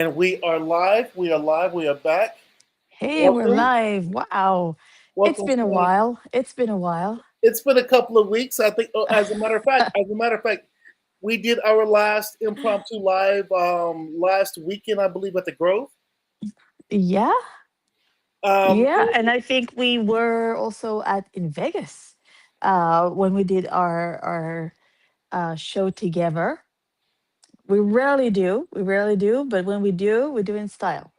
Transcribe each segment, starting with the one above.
And we are live. We are live. We are back. Hey, we're Welcome. live. Wow. It's Welcome, been a Swany. while. It's been a while. It's been a couple of weeks. I think, as a matter of fact, we did our last impromptu live last weekend, I believe, at the Grove. Yeah. Um, Yeah. And I think we were also at in Vegas when we did our show together. We rarely do. We rarely do, but when we do in style.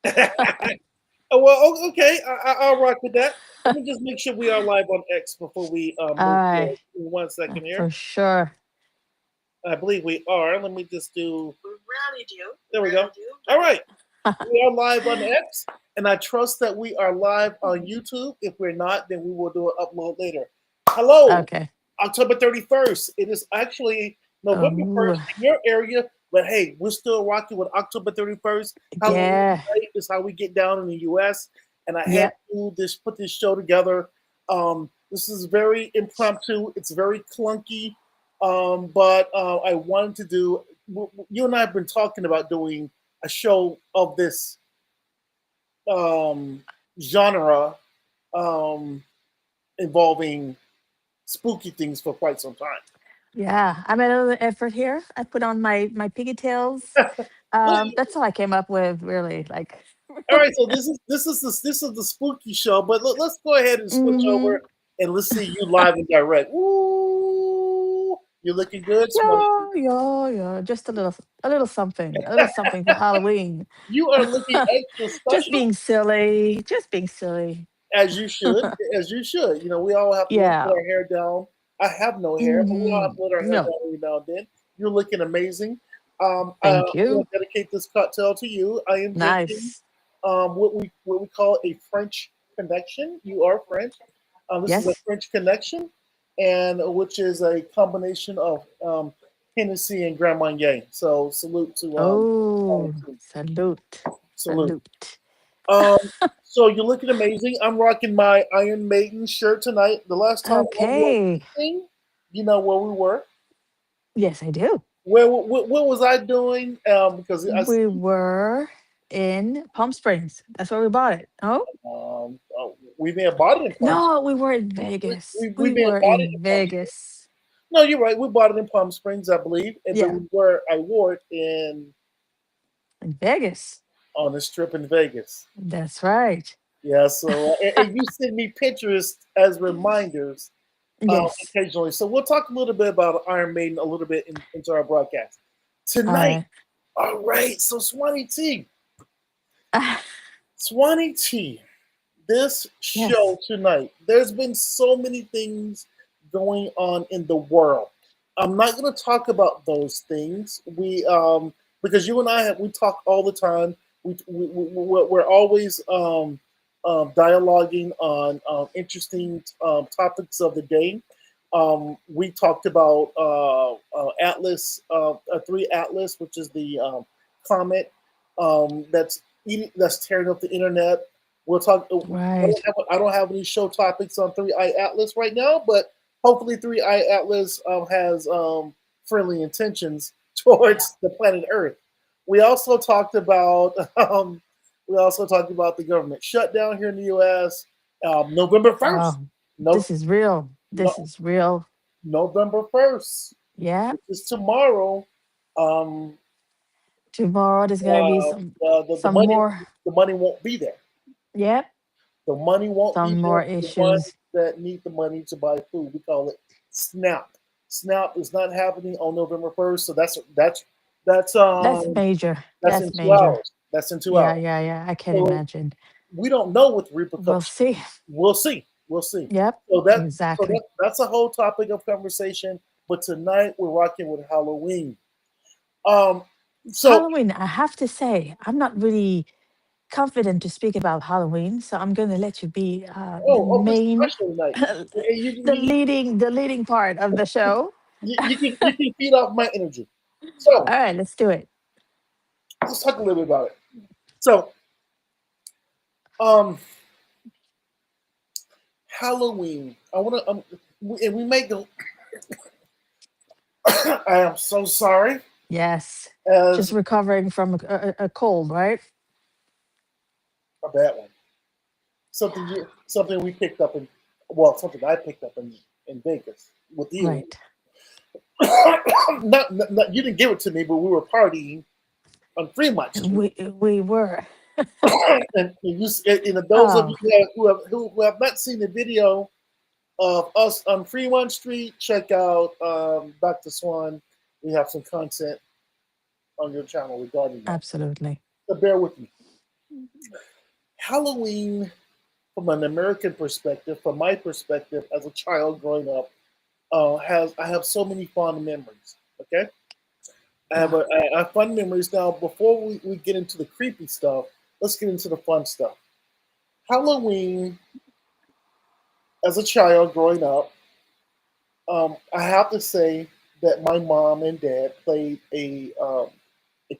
oh, well, okay. I'll rock with that. Let me just make sure we are live on X before we All move right. forward. Give me 1 second here. For sure. I believe we are. Let me just do. We rarely do. There we go. All right. We are live on X, and I trust that we are live on YouTube. If we're not, then we will do an upload later. Hello, Okay. October 31st. It is actually November Oh, 1st in your area, but hey, we're still rocking with October 31st. Halloween yeah. night is how we get down in the US, and I had Yeah. to put this show together. This is very impromptu, it's very clunky, but I wanted to do, you and I have been talking about doing a show of this um, genre um, involving spooky things for quite some time. Yeah. I made a little effort here. I put on my pigtails. That's all I came up with, really. Like, All right, so this is the spooky show, but let's go ahead and switch hmm over and let's see you live and direct. Ooh, you're looking good, Swanny. yeah, yeah, yeah. Just a little something for Halloween. You are looking extra Just special, being silly, just being silly. as you should, as you should. We all have to let Yeah. our hair down. I have no hair, but we all have to let our hair No, down every now and then. You're looking amazing. thank I'm going you. to dedicate this cocktail to you. I am drinking Nice. what we call a French connection. You are French. This is a Yes. French connection, and which is a combination of Hennessy and Grand Marnier. So salute to Oh, Swancentric. salute, Salute. salute. Um, so you're looking amazing. I'm rocking my Iron Maiden shirt tonight. The last time I wore Okay. this thing, you know where we were. Yes, I do. What was I doing? Because I We were in Palm Springs. That's where we bought it. Oh we may have bought it in Palm. no, we were in We, Vegas. we, we We may have were bought it in in Palm. Vegas. No, you're right. We bought it in Palm Springs, I believe, but Yeah, I wore it in in Vegas. on the strip in Vegas. That's right. Yeah. So and you send me pictures as reminders Yes. occasionally. So we'll talk a little bit about Iron Maiden a little bit into our broadcast All tonight. right. All right. So Swanee T. This Yes. show tonight. There's been so many things going on in the world. I'm not going to talk about those things. We because you and we talk all the time. We're always dialoguing on interesting topics of the day. We talked about Atlas, 3 Atlas, which is the comet that's tearing up the internet. We'll talk. Right. I don't have any show topics on 3 Atlas right now, but hopefully 3 Atlas has friendly intentions towards the planet Earth. We also talked about the government shutdown here in the U.S. November 1st. Oh, No, this is real. This no, is real. November 1st, Yeah. which is tomorrow. Um, Tomorrow there's gonna be the some money more. won't be there. Yep. The money won't be Some there more for the ones issues. that need the money to buy food. We call it SNAP. SNAP is not happening on November 1st, so that's That's um major. that's in That's two major. hours. That's in two Yeah, hours. yeah, yeah. I can So imagine. we don't know what the We'll repercussions. see. We'll see. We'll see. Yep. So Exactly. that's a whole topic of conversation. But tonight we're rocking with Halloween. Um, so Halloween, I have to say, I'm not really confident to speak about Halloween, so I'm going to let you be the Mr. main, Special Night. You, the leading part of the show. you can feed off my energy. So All right, let's do it. let's talk a little bit about it. So um, Halloween. I want to and we make the. I am so sorry. Yes. Just as recovering from a cold, right? a bad one. Something we picked up in, well, something I picked up in Vegas with you. Right. Not you didn't give it to me, but we were partying on Fremont Street. We were. And those of Oh, you who have not seen the video of us on Fremont Street, check out Dr. Swan. We have some content on your channel regarding that. absolutely. So bear with me. Halloween, from an American perspective, from my perspective as a child growing up, has I have so many fond memories. Okay, Yeah. I have fun memories. Now, before we get into the creepy stuff, let's get into the fun stuff. Halloween, as a child growing up, I have to say that my mom and dad played a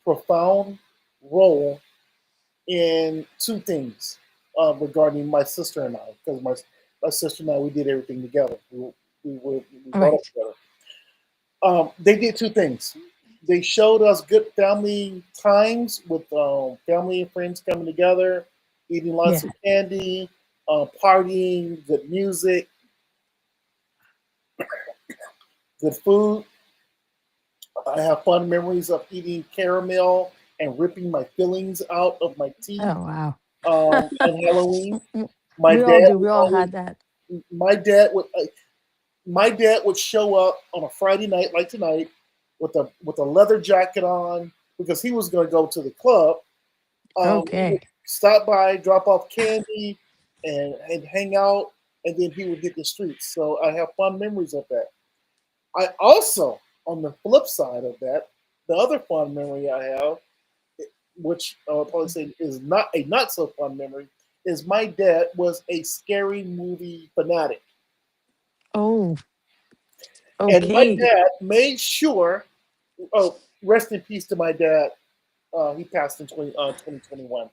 profound role in two things regarding my sister and I, because my sister and I, we did everything together. We brought up Right. together. They did two things. They showed us good family times with family and friends coming together, eating lots Yeah. of candy, partying, good music, good food. I have fun memories of eating caramel and ripping my fillings out of my teeth Oh wow. on Halloween. My We all dad do. We would all always had that. my dad would my dad would show up on a Friday night like tonight with a leather jacket on because he was going to go to the club. He would Okay. stop by, drop off candy, and hang out, and then he would hit the streets. So I have fond memories of that. I also, on the flip side of that, the other fond memory I have, which I would probably say is not so fun memory, is my dad was a scary movie fanatic. Oh, And my okay. dad made sure, oh, rest in peace to my dad. He passed in 2021.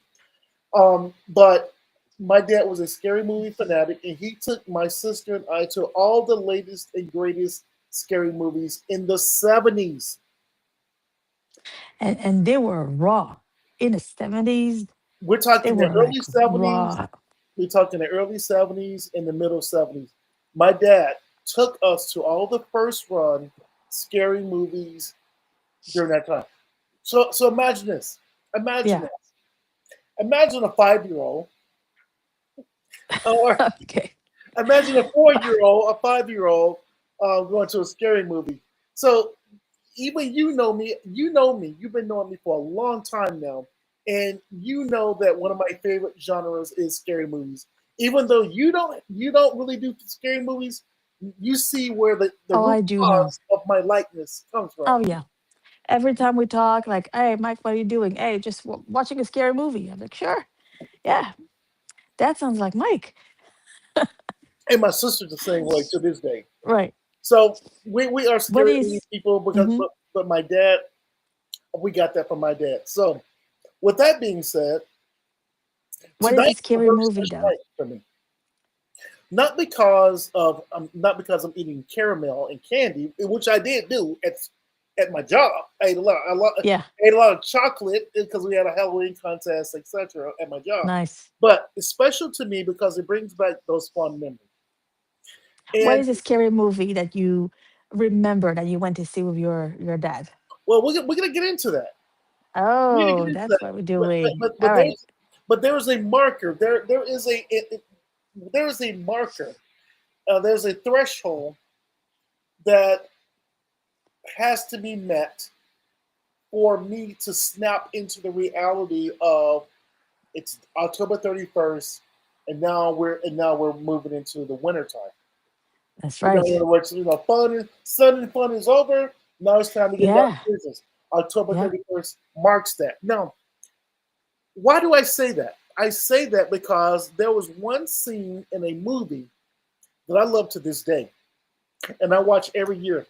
But my dad was a scary movie fanatic, and he took my sister and I to all the latest and greatest scary movies in the 70s. And they were raw in the 70s. We're They talking the were like early 70s. raw. We're talking the early 70s and the middle 70s. My dad took us to all the first run scary movies during that time. So imagine this. Imagine Yeah. this. Imagine a 5 year old, or Okay. imagine a 4 year old, a 5 year old going to a scary movie. So even you know me, you've been knowing me for a long time now, and you know that one of my favorite genres is scary movies. Even though you don't really do scary movies, you see where the Oh, root I do now. cause of my likeness comes from. Oh yeah. Every time we talk, like, hey, Mike, what are you doing? Hey, just watching a scary movie. I'm like, sure. Yeah, that sounds like Mike. And my sister's the same way to this day. Right. So we are What scary movie is, people because mhm. but my dad, we got that from my dad. So with that being said, What is a tonight's a scary very movie special though? night for me. Not because I'm eating caramel and candy, which I did do at my job. Yeah, I ate a lot of chocolate because we had a Halloween contest, etc. at my job. nice. But it's special to me because it brings back those fond memories. What And is a scary movie that you remember that you went to see with your dad? well, we're gonna get into that. We're gonna get Oh, into that's that. what we're But but doing. but, All but right. there is a marker. There is a marker. There's a threshold that has to be met for me to snap into the reality of it's October 31st, and now we're moving into the winter time. That's In right. other words, sun and fun is over. Now it's time to get down Yeah. to business. October Yeah. 31st marks that. Now, why do I say that? I say that because there was one scene in a movie that I love to this day, and I watch every year.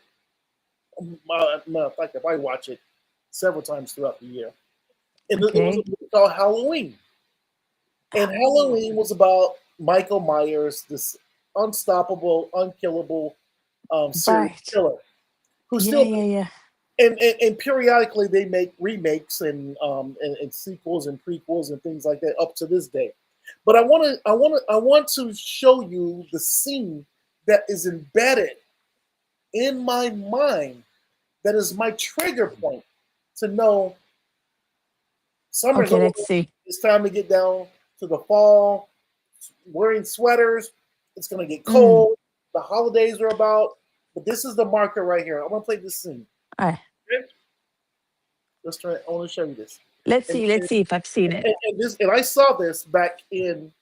Matter of fact, if I watch it several times throughout the year, and it was a Okay. movie called Halloween. And Oh, Halloween was about Michael Myers, this unstoppable, unkillable serial right. killer who Yeah, still yeah, yeah. and periodically they make remakes and sequels and prequels and things like that up to this day. But I want to show you the scene that is embedded in my mind that is my trigger point to know summer's Okay, over. let's see. It's time to get down to the fall. Wearing sweaters. It's gonna get Mm. cold. The holidays are about. But this is the marker right here. I'm gonna play this scene. All right. Okay? Let's try. I want to show you this. Let's And, see. Let's see if I've seen it. and I saw this back in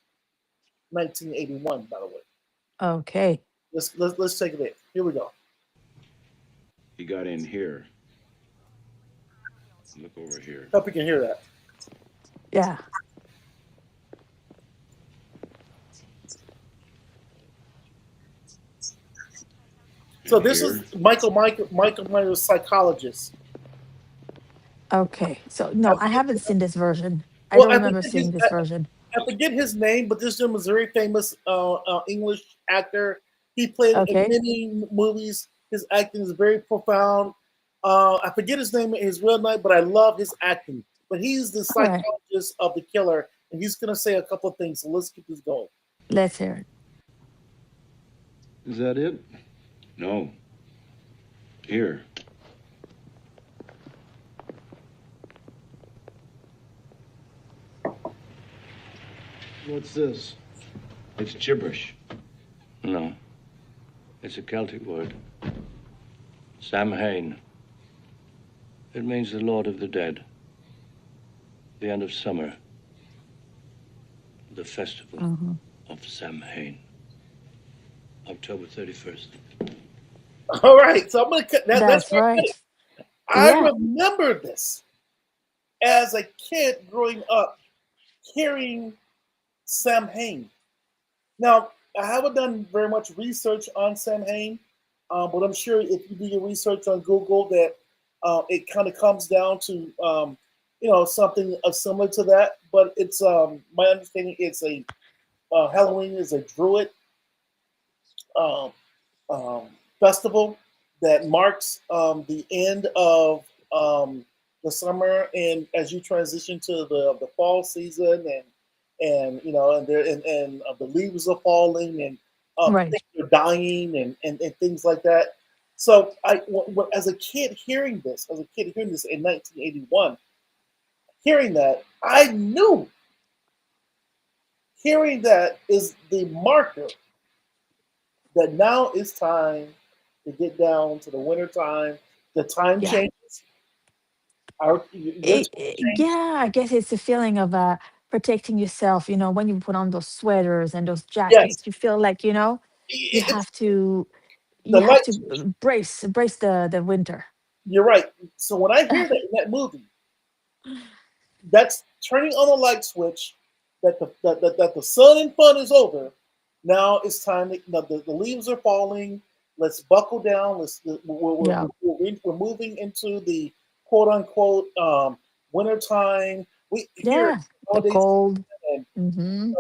1981. By the way, Okay. let's take it in. Here we go. He got in here. Look over here. Hope you can hear that. Yeah. So And this is here. Michael Myers, psychologist. Okay. So I no, I forget, haven't seen this version. I well, don't remember seeing this version. I forget his name, but this gentleman is a very famous English actor. He played in Okay. many movies. His acting is very profound. I forget his name, his real name, but I love his acting. But he's the All right. psychologist of the killer, and he's going to say a couple of things. So let's keep this going. Let's hear it. Is that it? No. Here. What's this? It's gibberish. No. It's a Celtic word. Samhain. It means the Lord of the Dead. The end of summer. The festival Mhm. of Samhain. October 31st. All right, so I'm going to cut that. That's That's where I put it. right. I Yeah. remember this as a kid growing up, hearing Sam Hain. Now, I haven't done very much research on Sam Hain, but I'm sure if you do your research on Google, that it kind of comes down to something similar to that. But it's my understanding it's a Halloween is a Druid um, um, festival that marks the end of the summer and as you transition to the fall season and the leaves are falling and Right. things are dying and things like that. So as a kid hearing this in 1981, hearing that, I knew hearing that is the marker that now it's time to get down to the winter time. The time Yeah. changes. Your time changes. Yeah, I guess it's a feeling of protecting yourself. When you put on those sweaters and those Yes, jackets, you feel like you it's have to the you have light to switch. brace the winter. You're right. So when I hear that in that movie, that's turning on the light switch. That the sun and fun is over. Now it's time. The leaves are falling. Let's buckle down. Yeah. We're moving into the quote unquote winter time. We here Yeah. The nowadays cold. and Hmm.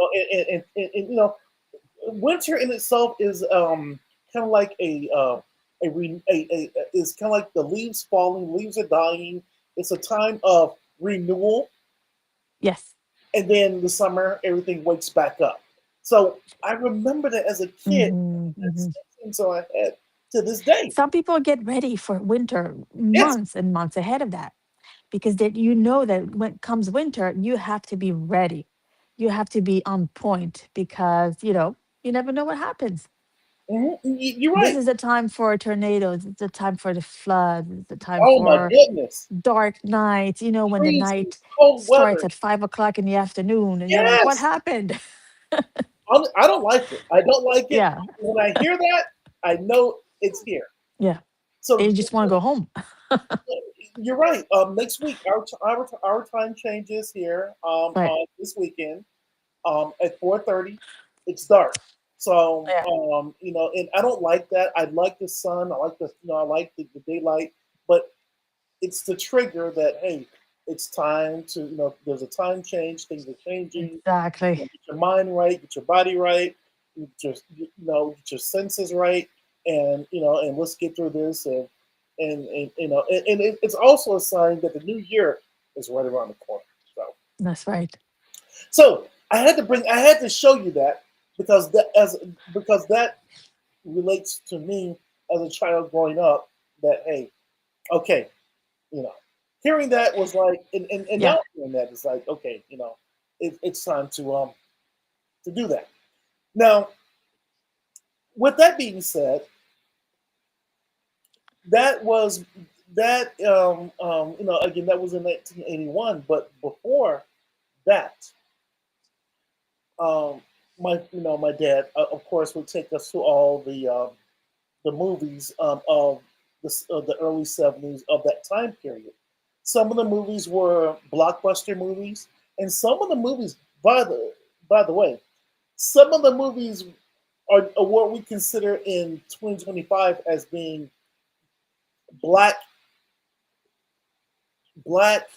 winter in itself is kind of like is kind of like the leaves falling, leaves are dying. It's a time of renewal, Yes. and then the summer everything wakes back up. So I remember that as a kid. Hmm. That's Hmm. something so I had to this day. Some people get ready for winter Yes. months and months ahead of that because that that when comes winter, you have to be ready. You have to be on point because you never know what happens. You're This right. is the time for tornadoes. It's the time for the floods. It's the time Oh my for goodness. dark nights. When the Freezing, night cold starts weather. at 5 o'clock in the afternoon, and you're like, "What Yes. happened?" I don't like it. I don't like it. Yeah, When I hear that, I know it's here. yeah. And So you just want to go home. you're right. Next week, our time changes here Right. on this weekend at 4:30. It's dark. So Yeah. and I don't like that. I like the sun. I like the daylight. But it's the trigger that hey, it's time to there's a time change. Things are changing. Exactly. Get your mind right, get your body right, get your get your senses right, and and let's get through this. and it's also a sign that the new year is right around the corner. So, That's right. so I had to show you that because that relates to me as a child growing up. That hey, okay, you know, hearing that was like, and Yeah. now hearing that is like, okay, it's time to do that. Now, with that being said, that was that again that was in 1981, but before that, um, my dad of course would take us to all the movies of the early 70s of that time period. Some of the movies were blockbuster movies, and some of the movies, by the way, some of the movies are what we consider in 2025 as being black black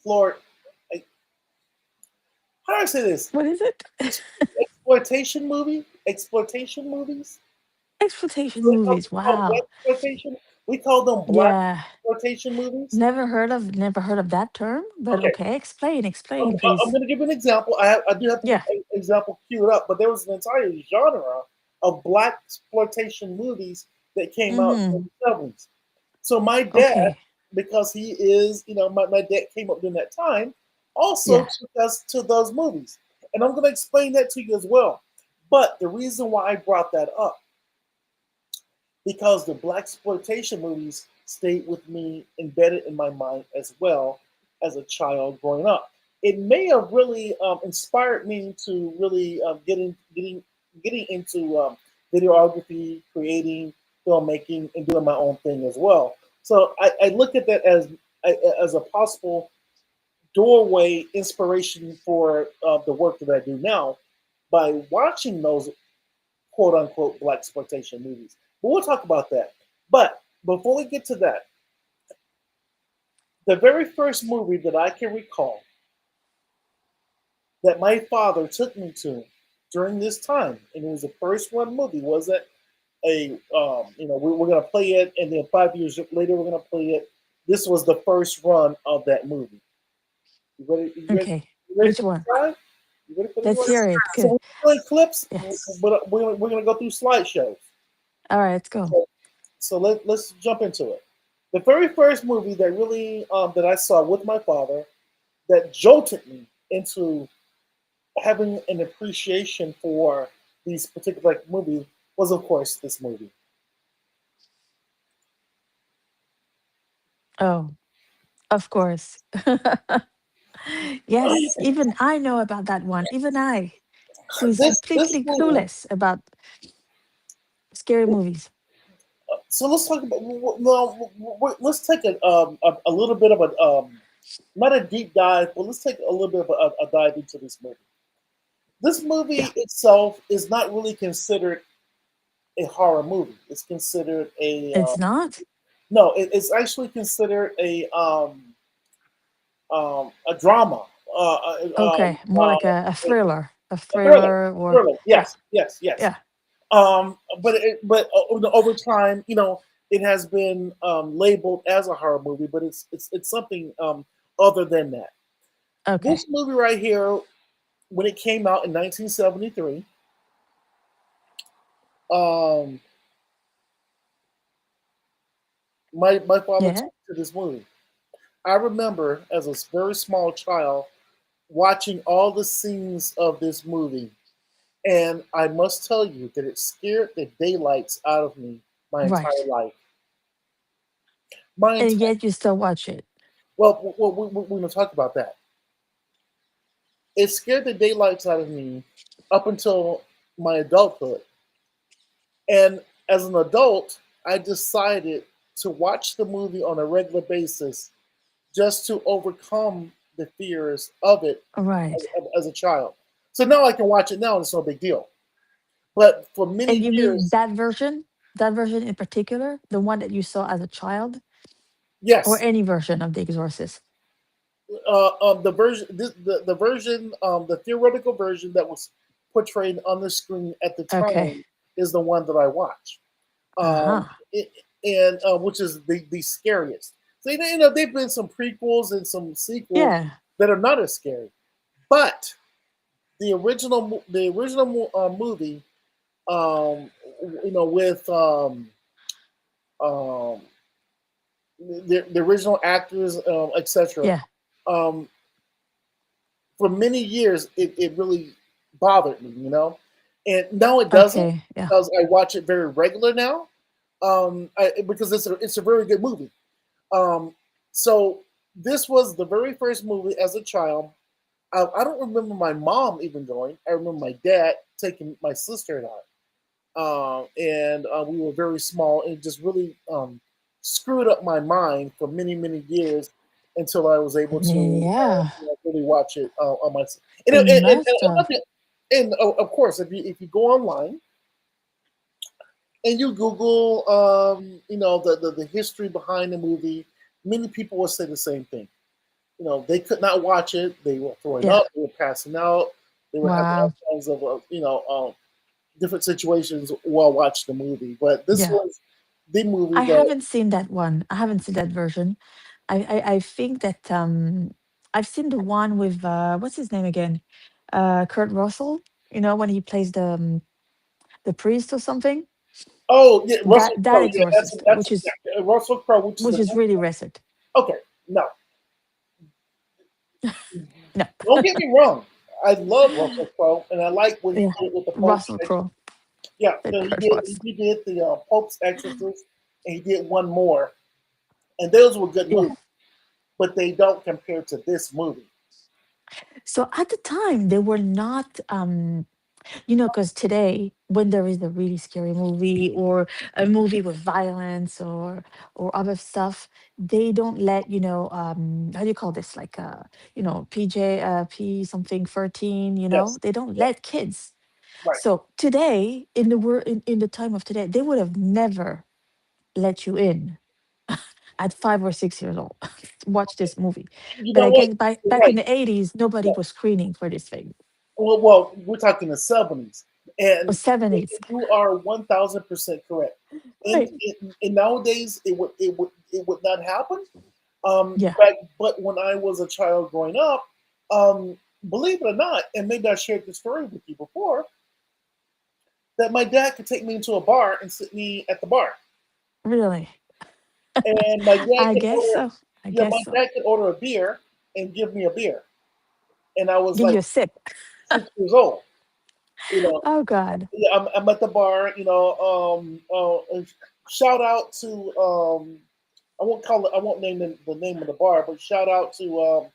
floor. How do I say this? What is it? Exploitation movies. Exploitation We movies. call them Wow. exploitation. We call them black Yeah. exploitation movies. Never heard of that term, but Okay, okay. okay, Explain, I'm please. going to give you an example. I do have Yeah. an example queued up, but there was an entire genre of black exploitation movies that came out in Mm-hmm. the 70s. So my dad, Okay. because he is, my dad came up during that time, also Yeah. took us to those movies. And I'm going to explain that to you as well. But the reason why I brought that up, because the black exploitation movies stayed with me embedded in my mind as well as a child growing up. It may have really inspired me to really getting into videography, creating, filmmaking, and doing my own thing as well. So I look at that as a possible doorway inspiration for the work that I do now by watching those quote unquote black exploitation movies. But we'll talk about that. But before we get to that, the very first movie that I can recall that my father took me to during this time, and it was the first one movie, wasn't we're gonna play it, and then 5 years later we're gonna play it. This was the first run of that movie. You ready? Okay. You ready Which for this one? ride? You ready for this Let's one? hear it. So Good. we're playing clips, Yes. but we're gonna go through slideshows. All right, let's go. So, so let's jump into it. The very first movie that really that I saw with my father that jolted me into having an appreciation for these particular movies was, of course, this movie. Oh, of course. Yes, even I know about that one. Even I, who is This completely movie. clueless about scary movies. So let's talk about. Well, let's take a little bit of a not a deep dive, but let's take a little bit of a dive into this movie. This Yeah, movie itself is not really considered a horror movie. It's considered it's not. no. It's actually considered a drama. Okay, more like a A thriller, a thriller. thriller, or Thriller. yeah, Yes. Yes. Yes. yeah. But over time, it has been labeled as a horror movie, but it's something other than that. Okay, This movie right here, when it came out in 1973, um, my father took yeah. me to this movie. I remember as a very small child watching all the scenes of this movie, and I must tell you that it scared the daylights out of me my entire Right. life. My And entire yet you still watch it. we're going to talk about that. It scared the daylights out of me up until my adulthood, and as an adult, I decided to watch the movie on a regular basis just to overcome the fears of it Right. as a child. So now I can watch it now, and it's no big deal. But for And many you mean years, that version in particular, the one that you saw as a child, or yes, any version of The Exorcist? the version, the theoretical version that was portrayed on the screen at the Okay. time is the one that I watch. Uh Um, huh. and which is the scariest. So there've been some prequels and some sequels Yeah. that are not as scary, but the original movie, um, with um, the original actors, etc. Yeah. Um, for many years, it really bothered me, and now it doesn't Okay. Yeah. because I watch it very regular now, because it's a very good movie. Um, so this was the very first movie as a child. I don't remember my mom even going. I remember my dad taking my sister and I, and we were very small, and it just really screwed up my mind for many many years until I was able to Yeah. really watch it on my. And, It it- and, must have. of course, if you go online and you Google, the history behind the movie, many people will say the same thing. They could not watch it. They were throwing Yeah. up. They were passing out. They were having all Wow. kinds of, different situations while watching the movie. But this Yeah. was the movie I that. haven't seen that one. I haven't seen that version. I think that I've seen the one with what's his name again? Kurt Russell. You know when he plays the priest or something. Oh yeah, That Russell that Crowe. Yeah, that's Exorcist, that's yeah, Russell Crowe, which is really recent. okay. No, No. don't get me wrong. I love Russell Crowe, and I like what he Yeah. did with the Pope's Russell Exorcist. Crowe. Yeah, That no, he Kurt did. Russell. He did the Pope's Exorcist, and he did one more, and those were good Yeah. movies. But they don't compare to this movie. So at the time they were not because today when there is a really scary movie or a movie with violence or other stuff, they don't let how do you call this, like PJ P something 13, Yes. they don't Yeah. let kids. Right. So today in the time of today, they would have never let you in at 5 or 6 years old watch this movie. You But know I what? guess You're back in right. the 80s nobody Yeah. was screening for this thing. Well, we're talking the 70s, Or and 70s. you are 1,000% correct. Right. And nowadays, it would not happen. Yeah. But when I was a child growing up, believe it or not, and maybe I shared this story with you before, that my dad could take me into a bar and sit me at the bar, Really. and my dad I could guess order, so. I yeah, guess my so. dad could order a beer and give me a beer, and I was Give you like a sip. 6 years old. You know, Oh God. yeah, I'm at the bar. And shout out to I won't name the name of the bar, but shout out to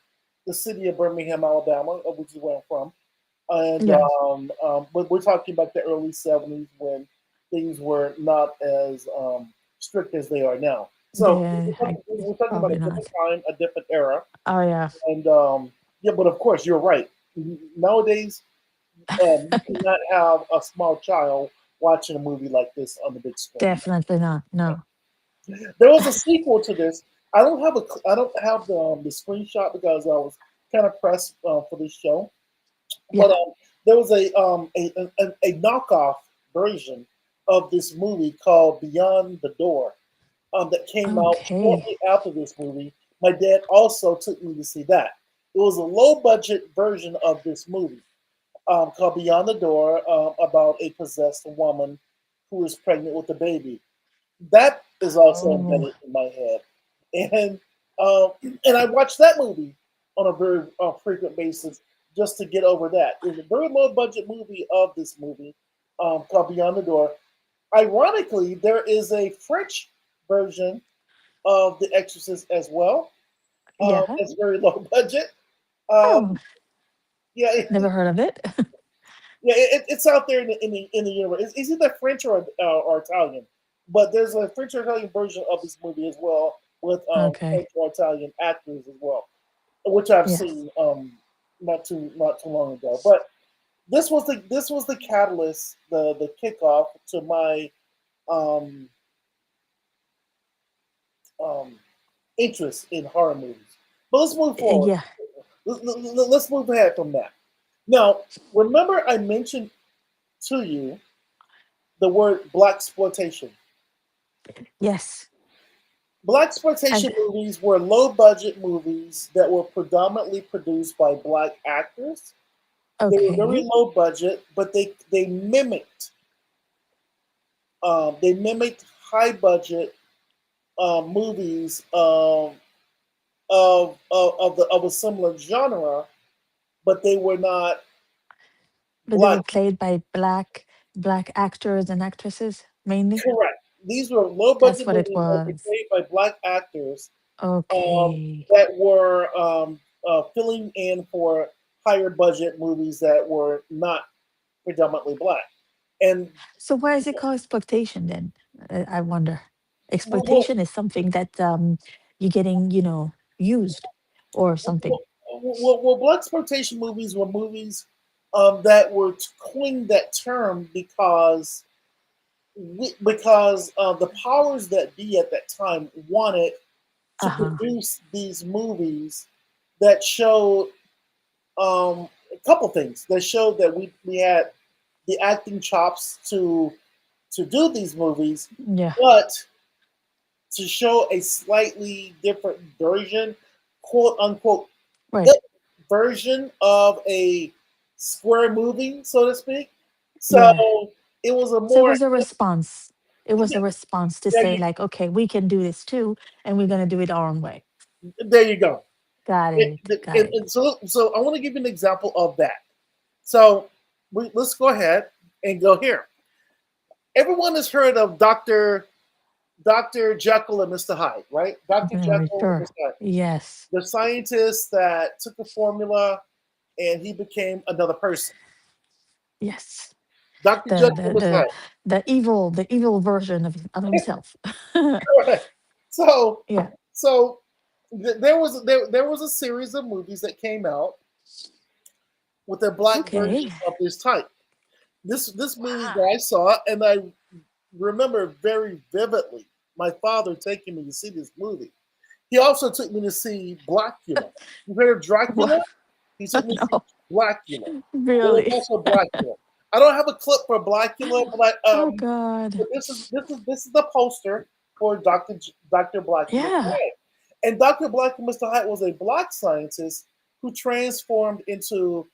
the city of Birmingham, Alabama, which is where I'm from. And Yeah. but we're talking about the early '70s when things were not as strict as they are now. So Then I we're talking about a probably different not. time, a different era, Oh yeah. and yeah. But of course, you're right. Nowadays, you cannot have a small child watching a movie like this on the big screen. Definitely not. No. There was a sequel to this. I don't have the screenshot because I was kind of pressed for this show. But Yeah. there was a knockoff version of this movie called Beyond the Door that came out Okay. shortly after this movie. My dad also took me to see that. It was a low budget version of this movie called Beyond the Door about a possessed woman who is pregnant with a baby. That is also Oh embedded in my head, and um, and I watched that movie on a very frequent basis just to get over that. It was a very low budget movie of this movie called Beyond the Door. Ironically, there is a French version of The Exorcist as well. yeah. It's very low budget. Um, Oh, yeah, never heard of it. yeah, it's out there in the universe. It's either French or Italian, but there's a French or Italian version of this movie as well with Okay. French or Italian actors as well, which I've Yes. seen not too long ago. But this was the catalyst, the kickoff to my um, um, interest in horror movies. But let's move forward. Yeah. Let's move ahead from that. Now, remember I mentioned to you the word black exploitation. Yes. Black And exploitation movies were low budget movies that were predominantly produced by black actors. They were very okay. low budget, but they mimicked high budget movies of a similar genre, but they were not But they black. were played by black actors and actresses mainly. Correct. These were low That's budget what it movies that were was. played by black actors um, Okay. that were filling in for higher budget movies that were not predominantly black. And So why is it called exploitation then? I wonder. well, Exploitation is something that you're getting, used or something. black exploitation movies were movies that were coined that term because the powers that be at that time wanted to Uh-huh. produce these movies that showed a couple things. That showed that we had the acting chops to do these movies, Yeah. but to show a slightly different version, quote unquote, Right. hip version of a square movie, so to speak. So Yeah. it was a So it more was a response. It was yeah, a response to there say you, like, okay, we can do this too, and we're gonna do it our own way. there you go. Got It, it. Got and, it. and so I want to give you an example of that. So let's go ahead and go here. Everyone has heard of Doctor Jekyll and Mister Hyde, right? Doctor Very Jekyll and sure. Mister Hyde, Yes. the scientist that took a formula and he became another person. Yes. Doctor The Jekyll the and Mister the Hyde. the evil version of himself. Correct. So Yeah. so there was a series of movies that came out with a black version Okay. of this type. This movie Wow. that I saw, and I remember very vividly my father taking me to see this movie. He also took me to see Blackula. You heard of Dracula? What? He took me to see No. Blackula. There was Really? also Blackula. I don't have a clip for Blackula, but Oh God. but this is the poster for Doctor Black and Mr. Yeah. Hyde. And Doctor Black and Mr. Hyde was a black scientist who transformed into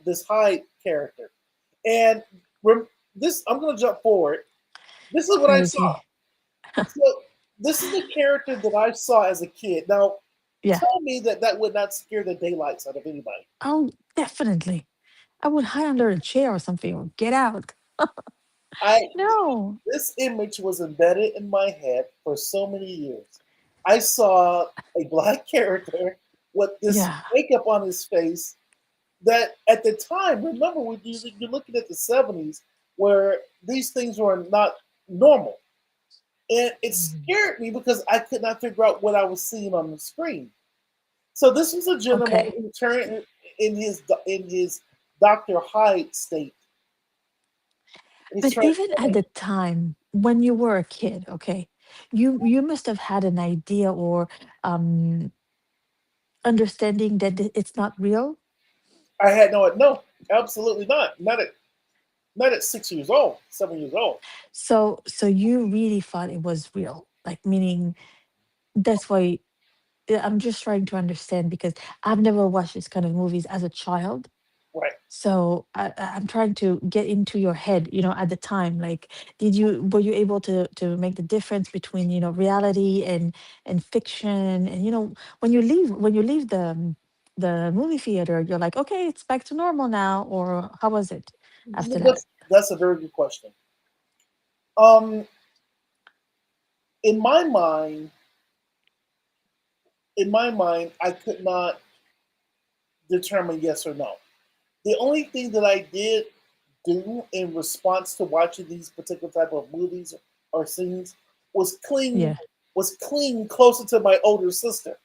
this Hyde character. And this, I'm going to jump forward. This is what I saw. Crazy. So this is the character that I saw as a kid. Now, Yeah. tell me that that would not scare the daylights out of anybody. Oh, definitely. I would hide under a chair or something or get out. I No. This image was embedded in my head for so many years. I saw a black character with this Yeah. makeup on his face that at the time, remember, you're looking at the 70s where these things were not normal. And it Mhm. scared me because I could not figure out what I was seeing on the screen. So this was a gentleman Okay. who turned in his Dr. Hyde state. He's But even at transforming. the time when you were a kid, okay, you must have had an idea or um understanding that it's not real. I had no, absolutely not. Not at 6 years old, 7 years old. So you really thought it was real. Like meaning that's why I'm just trying to understand because I've never watched this kind of movies as a child. Right. So I'm trying to get into your head, at the time. Like, were you able to make the difference between, reality and fiction? And when you leave the movie theater, you're like, okay, it's back to normal now, or how was it after that? That's a very good question. Um, in my mind, I could not determine yes or no. The only thing that I did do in response to watching these particular type of movies or scenes was cling Yeah, was cling closer to my older sister,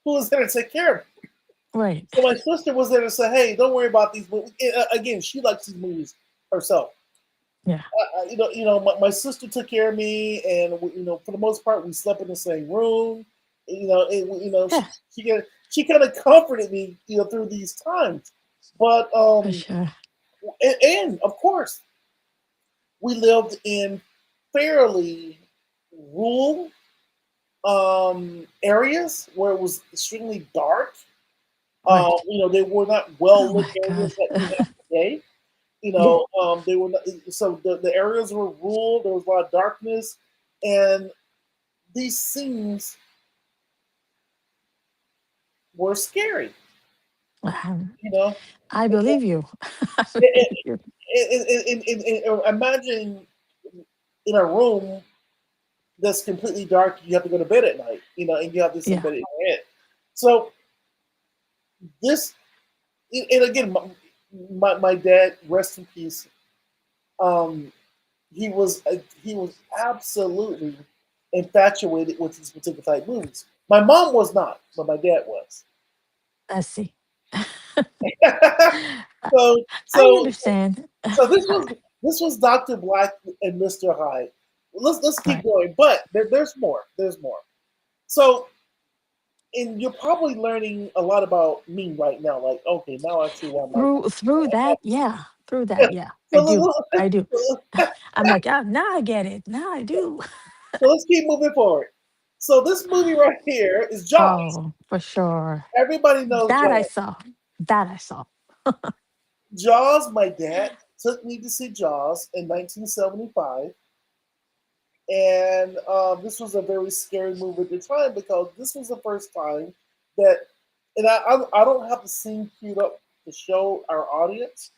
who was there to take care of me. right. So my sister was there to say, "Hey, don't worry about these movies." Again, she likes these movies herself. Yeah, My sister took care of me, and for the most part, we slept in the same room. yeah, She kind of comforted me, through these times. But for sure. and of course, we lived in fairly. rural areas where it was extremely dark. Right. They were not well Oh lit my areas God. that we have today. Yeah. They were not, so the areas were rural. There was a lot of darkness, and these scenes were scary. Um, You know, I believe you. I and, believe you. imagine in a room that's completely dark. You have to go to bed at night. And you have this Yeah. embedded in your head. So this, and again, my dad, rest in peace. Um, he was absolutely infatuated with these particular type movies. My mom was not, but my dad was. I see. so I so understand. so this was Dr. Black and Mr. Hyde. Let's keep Right. going, but there's more. There's more. So and you're probably learning a lot about me right now. Like, okay, now I see why my Through that, yeah. Through that, yeah. I so do. let- I do. I'm like, ah, now I get it. Now I do. so let's keep moving forward. So this movie right here is Jaws. Oh, for sure. Everybody knows That I Jaws. saw. That I saw. Jaws, my dad took me to see Jaws in 1975. And this was a very scary movie at the time because this was the first time that, and I don't have the scene queued up to show our audience,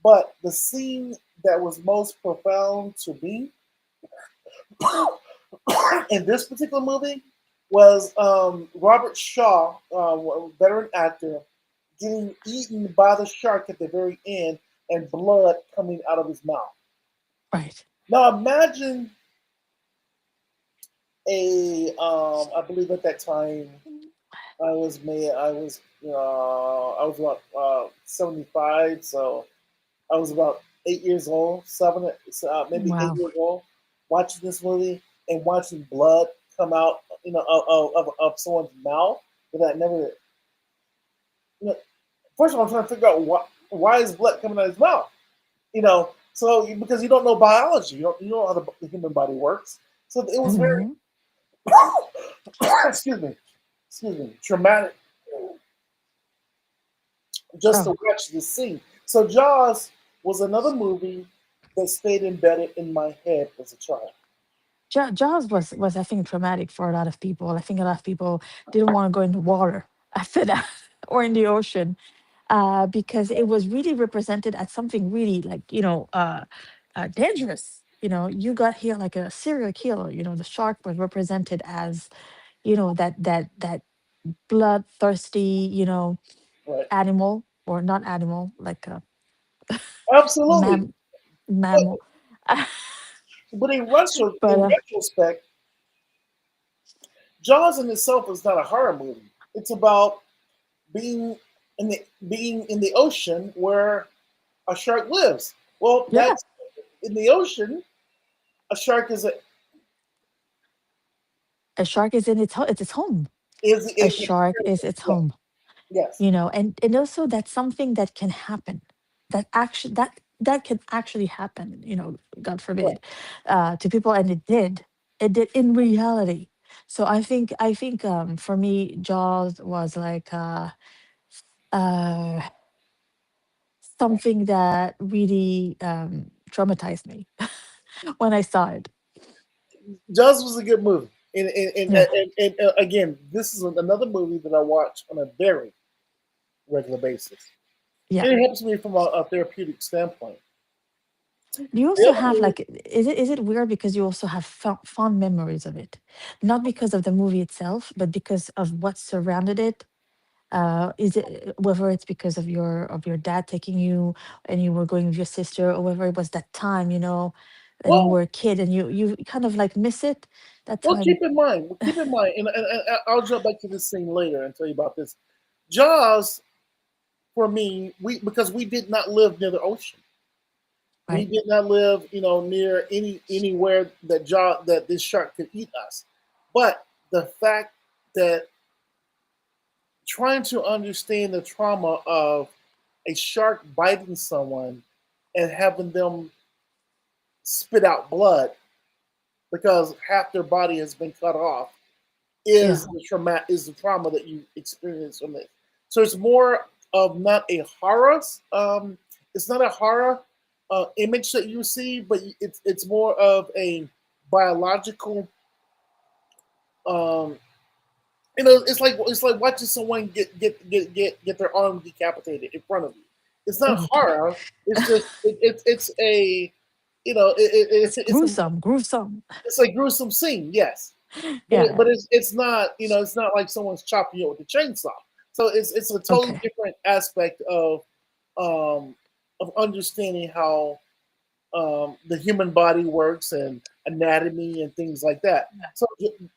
but the scene that was most profound to me in this particular movie was Robert Shaw, a veteran actor, getting eaten by the shark at the very end and blood coming out of his mouth. Right. Now imagine I believe at that time I was about 75, so I was about 8 years old, maybe eight Wow. years old, watching this movie and watching blood come out, of someone's mouth that I never. You know, first of all, I'm trying to figure out why is blood coming out of his mouth. So because you don't know biology, you don't know how the human body works. So it was very Hmm. excuse me, traumatic just to Oh, watch this scene. So Jaws was another movie that stayed embedded in my head as a child. Jaws was I think traumatic for a lot of people. I think a lot of people didn't want to go into water after that or in the ocean, because it was really represented as something really like dangerous. You got here like a serial killer. The shark was represented as that bloodthirsty Right? animal, or not animal, like a Absolutely. But mammal. but But in retrospect, Jaws in itself is not a horror movie. It's about being being in the ocean where a shark lives. Well, yeah, that's in the ocean. A shark a shark is in it's its home. is A is shark is its yes, home. yes, And also that's something that can happen, that can actually happen, God right. forbid, to people, and it did in reality. So I think for me, Jaws was like uh something that really traumatized me when I saw it. Jaws was a good movie, and, Yeah, and, and, and again, this is another movie that I watch on a very regular basis, yeah. and it helps me from a therapeutic standpoint. Do you The also other have movie, like, is it weird because you also have fond memories of it, not because of the movie itself, but because of what surrounded it? Is it whether it's because of your dad taking you and you were going with your sister, or whether it was that time, and you well, were a kid and you kind of like miss it that well, time? keep in mind, and I'll jump back to this scene later and tell you about this. Jaws, for me, we because we did not live near the ocean. We Right. did not live, near anywhere that this shark could eat us. But the fact that trying to understand the trauma of a shark biting someone and having them spit out blood because half their body has been cut off, Yeah. is the trauma that you experience from it. So it's more of not a horror. It's not a horror image that you see, but it's more of a biological. Um, it's like watching someone get their arm decapitated in front of you. It's not Okay. horror. It's just it's a It's it's a gruesome, gruesome. it's a gruesome scene. Yes, Yeah. but it's not it's not like someone's chopping you with a chainsaw. So it's a totally Okay. different aspect um, of understanding how the human body works and anatomy and things like that. So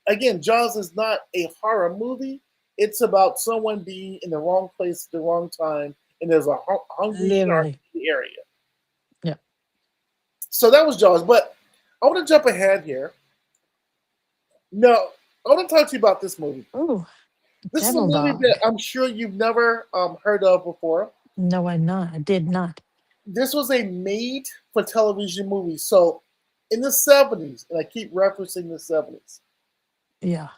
again, Jaws is not a horror movie. It's about someone being in the wrong place at the wrong time, and there's a hungry shark Literally. in the area. Yeah. So that was Jaws. But I want to jump ahead here. No, I want to talk to you about this movie. Oh, This is a Devil movie Dog. that I'm sure you've never heard of before. No, I not. I did not. This was a made for television movie. So in the 70s, and I keep referencing the 70s, Yeah.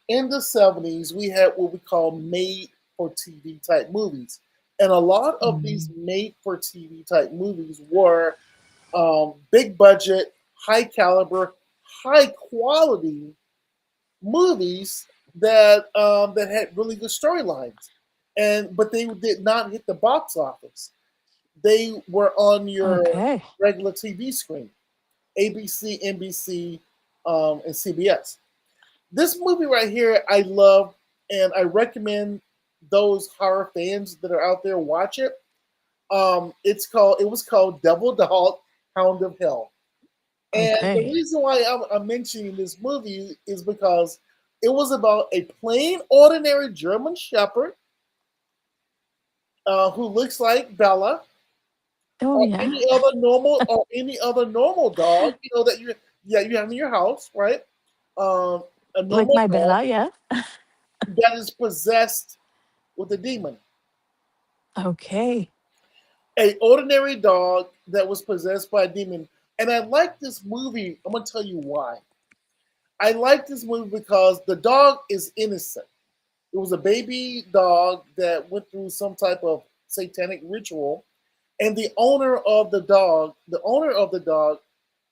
in the 70s, we had what we call made for TV type movies. And a lot of these Mm, made for TV type movies were big budget, high caliber, high quality movies that had really good storylines. But they did not hit the box office. They were on your okay. regular TV screen, ABC, NBC, and CBS. This movie right here, I love, and I recommend those horror fans that are out there watch it. It was called Devil Dog, Hound of Hell, and the Okay. reason why I'm mentioning this movie is because it was about a plain, ordinary German Shepherd who looks like Bella, Oh yeah. or any other normal dog, that you have in your house, right? A Like normal my dog Bella, yeah. that is possessed with a demon. Okay. A ordinary dog that was possessed by a demon. And I like this movie. I'm gonna tell you why. I like this movie because the dog is innocent. It was a baby dog that went through some type of satanic ritual, and the owner of the dog,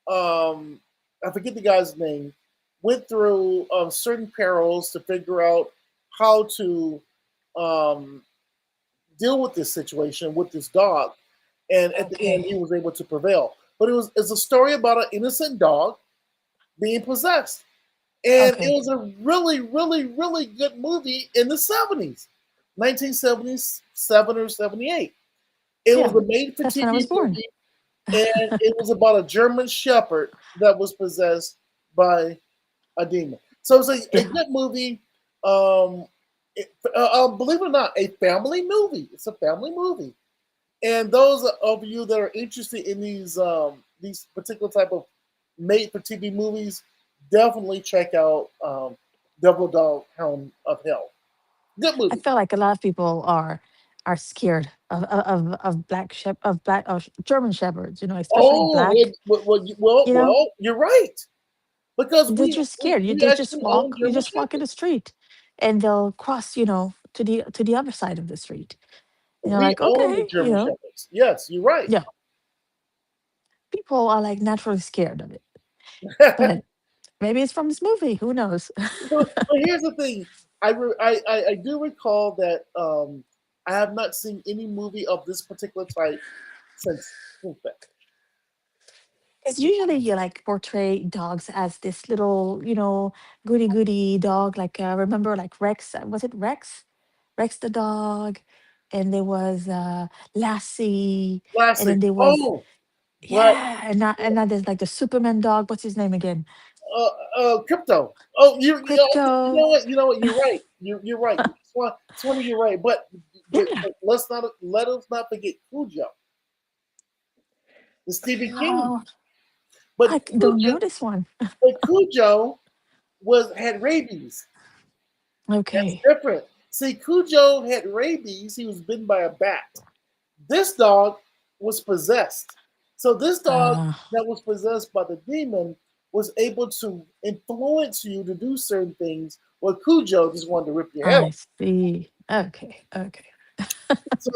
I forget the guy's name, went through certain perils to figure out how to um, deal with this situation with this dog, and at the end, Okay. he was able to prevail. But it's a story about an innocent dog being possessed, and it Okay. was a really, really, really good movie in the 70s, 1977 or 78. It was Yeah. a That's when I was made-for-TV born. movie, and it was about a German Shepherd that was possessed by a demon. So it's a Yeah. good movie. Um, Believe it or not, a family movie. It's a family movie. And those of you that are interested in these particular type of made for TV movies, definitely check out Devil Dog Hound of Hell. Good I movie. feel like a lot of people are scared of black of German shepherds, especially Oh, black, you know. you're right because They're just scared. You we they just actually own walk, you German just walk in the shepherds. street and they'll cross, to the other side of the street. And you're We like, own the okay, German shepherds. Yes, you're right. yeah. People are like naturally scared of it. But maybe it's from this movie. Who knows? But here's the thing. I do recall that I have not seen any movie of this particular type since that. Because usually you like portray dogs as this little, goody goody dog. Like remember, like Rex. Was it Rex? Rex the dog, and there was Lassie, and then Classic. there was Oh, but yeah, and now there's like the Superman dog. What's his name again? crypto. Oh, you Crypto. know what? You know what? You're right. You're right. Swanny, you're right. Yeah, But let us not forget Cujo, the Stephen King. oh, I But don't know this one. Cujo was had rabies. That's Okay. different. See, Cujo had rabies. He was bitten by a bat. This dog was possessed. So this dog Uh, that was possessed by the demon was able to influence you to do certain things, where Cujo just wanted to rip your head I off. see. Okay. Okay.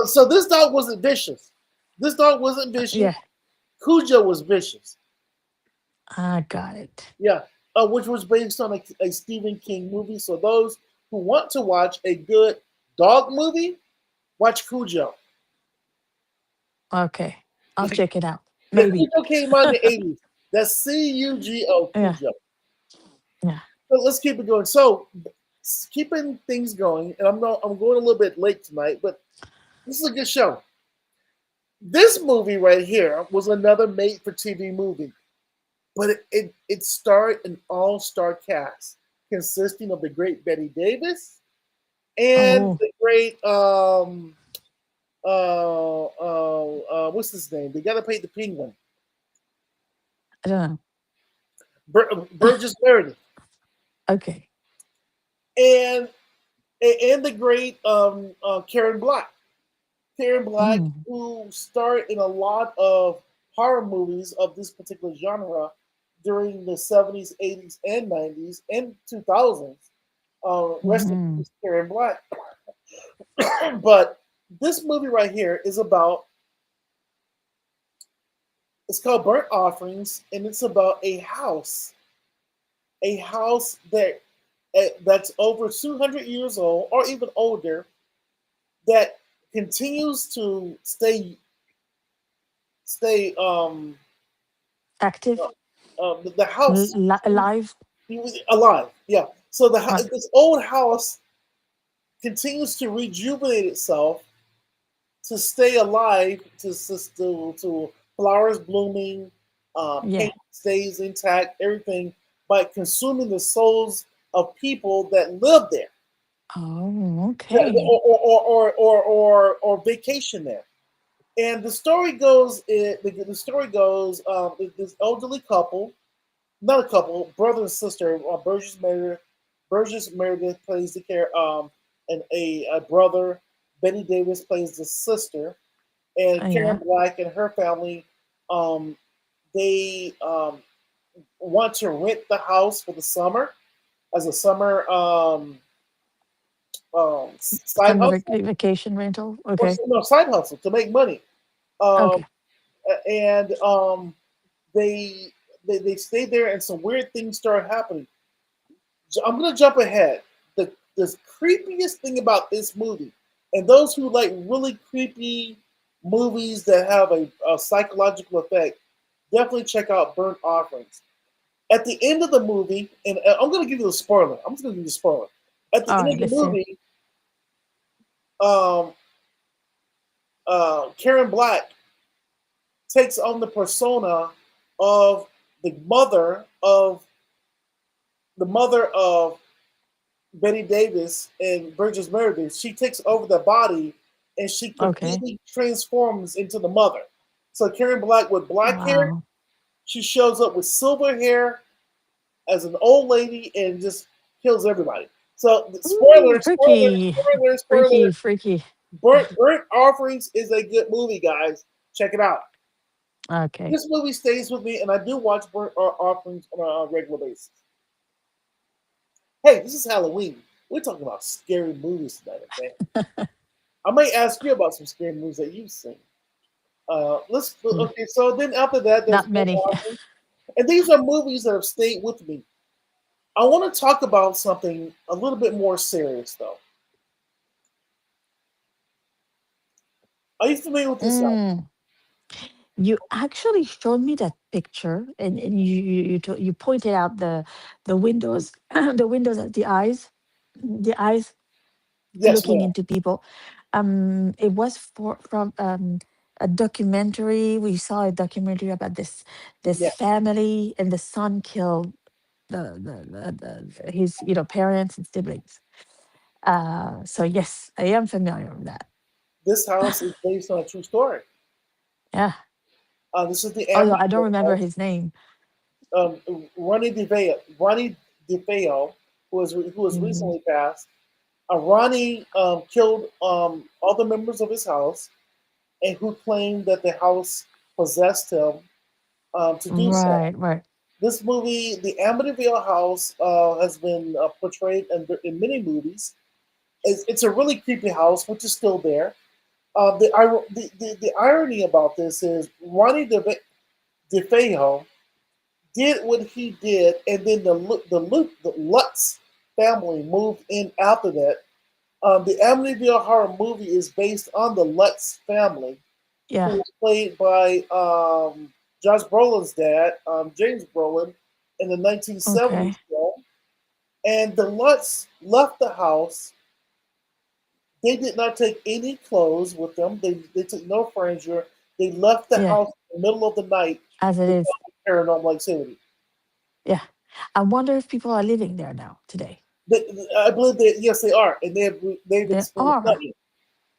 So this dog wasn't vicious. This dog wasn't vicious. Yeah, Cujo was vicious. I got it. Yeah, which was based on a Stephen King movie. So those who want to watch a good dog movie, watch Cujo. Okay. I'll Like, check it out. yeah, Maybe. Cujo came out in the 80s. That's Cugo, Yeah. Cujo. Yeah. But let's keep it going. So keeping things going, and I'm going a little bit late tonight, but this is a good show. This movie right here was another made for TV movie, but it starred an all star cast consisting of the great Betty Davis and Oh, the great what's his name? They gotta pay the penguin, I don't know. Burgess Meredith, Okay. and and the great Karen Black. Karen Black, Mm. who starred in a lot of horror movies of this particular genre during the 70s, 80s, and 90s, and 2000s. Rest in Hmm. peace, Karen Black. But this movie right here is about, it's called Burnt Offerings, and it's about a house that's over 200 years old or even older, that continues to stay Active, the house alive. he was alive. Yeah. So Okay. this old house continues to rejuvenate itself to stay alive, to flowers blooming, Yeah. paint stays intact, everything by consuming the souls of people that live there, Oh, that, okay. or vacation there. And the story goes, this elderly couple, not a couple, brother and sister. Burgess Meredith plays the care, and a brother. Betty Davis plays the sister, and Karen Yeah. Black and her family. Um, they want to rent the house for the summer as a summer side Summer hustle, vacation rental. or Okay. no, side hustle to make money. Um, Okay. and they, they stay there, and some weird things start happening. I'm gonna jump ahead. The creepiest thing about this movie, and those who like really creepy movies that have a psychological effect, definitely check out Burnt Offerings. At the end of the movie, and I'm gonna give you the spoiler. I'm just gonna give you the spoiler. At the All end right. of the Let's hear. movie, um, Karen Black takes on the persona of the mother of the mother of Betty Davis and Burgess Meredith. She takes over the body, and she Okay. completely transforms into the mother. So Karen Black with black hair, Wow. she shows up with silver hair as an old lady and just kills everybody. So Ooh, spoiler, spoiler, freaky, spoiler, spoiler. freaky, freaky. Burnt Offerings is a good movie, guys. Check it out. Okay. This movie stays with me, and I do watch Burnt Offerings on a regular basis. Hey, this is Halloween. We're talking about scary movies tonight, okay? I might ask you about some scary movies that you've seen. Let's Mm, okay. So then after that, there's not Burnt many. Offerings, and these are movies that have stayed with me. I want to talk about something a little bit more serious, though. Are you familiar with this? Mm. You actually showed me that picture, and you pointed out the windows, the windows at the eyes Yes, looking ma'am. into people. It was from a documentary. We saw a documentary about this Yeah, family, and the son killed his parents and siblings. So yes, I am familiar with that. this house is based on a true story. Yeah. This is the Although I don't Amityville remember house. his name. Ronnie DeFeo, who was Mhm. recently passed. Ronnie killed all the members of his house, and who claimed that the house possessed him to do so. Right, right. This movie, the Amityville House, has been portrayed in many movies. It's a really creepy house, which is still there. The irony about this is Ronnie DeFeo did what he did, and then the Lutz family moved in after that. The Amityville Horror movie is based on the Lutz family, Yeah. who was played by Josh Brolin's dad, James Brolin, in the 1970s Okay. film. And the Lutz left the house. They did not take any clothes with them. They took no furniture. They left the Yeah. house in the middle of the night As it is. without paranormal activity. Yeah. I wonder if people are living there now today. They, I believe that yes, they are, and they've There experienced are. nothing.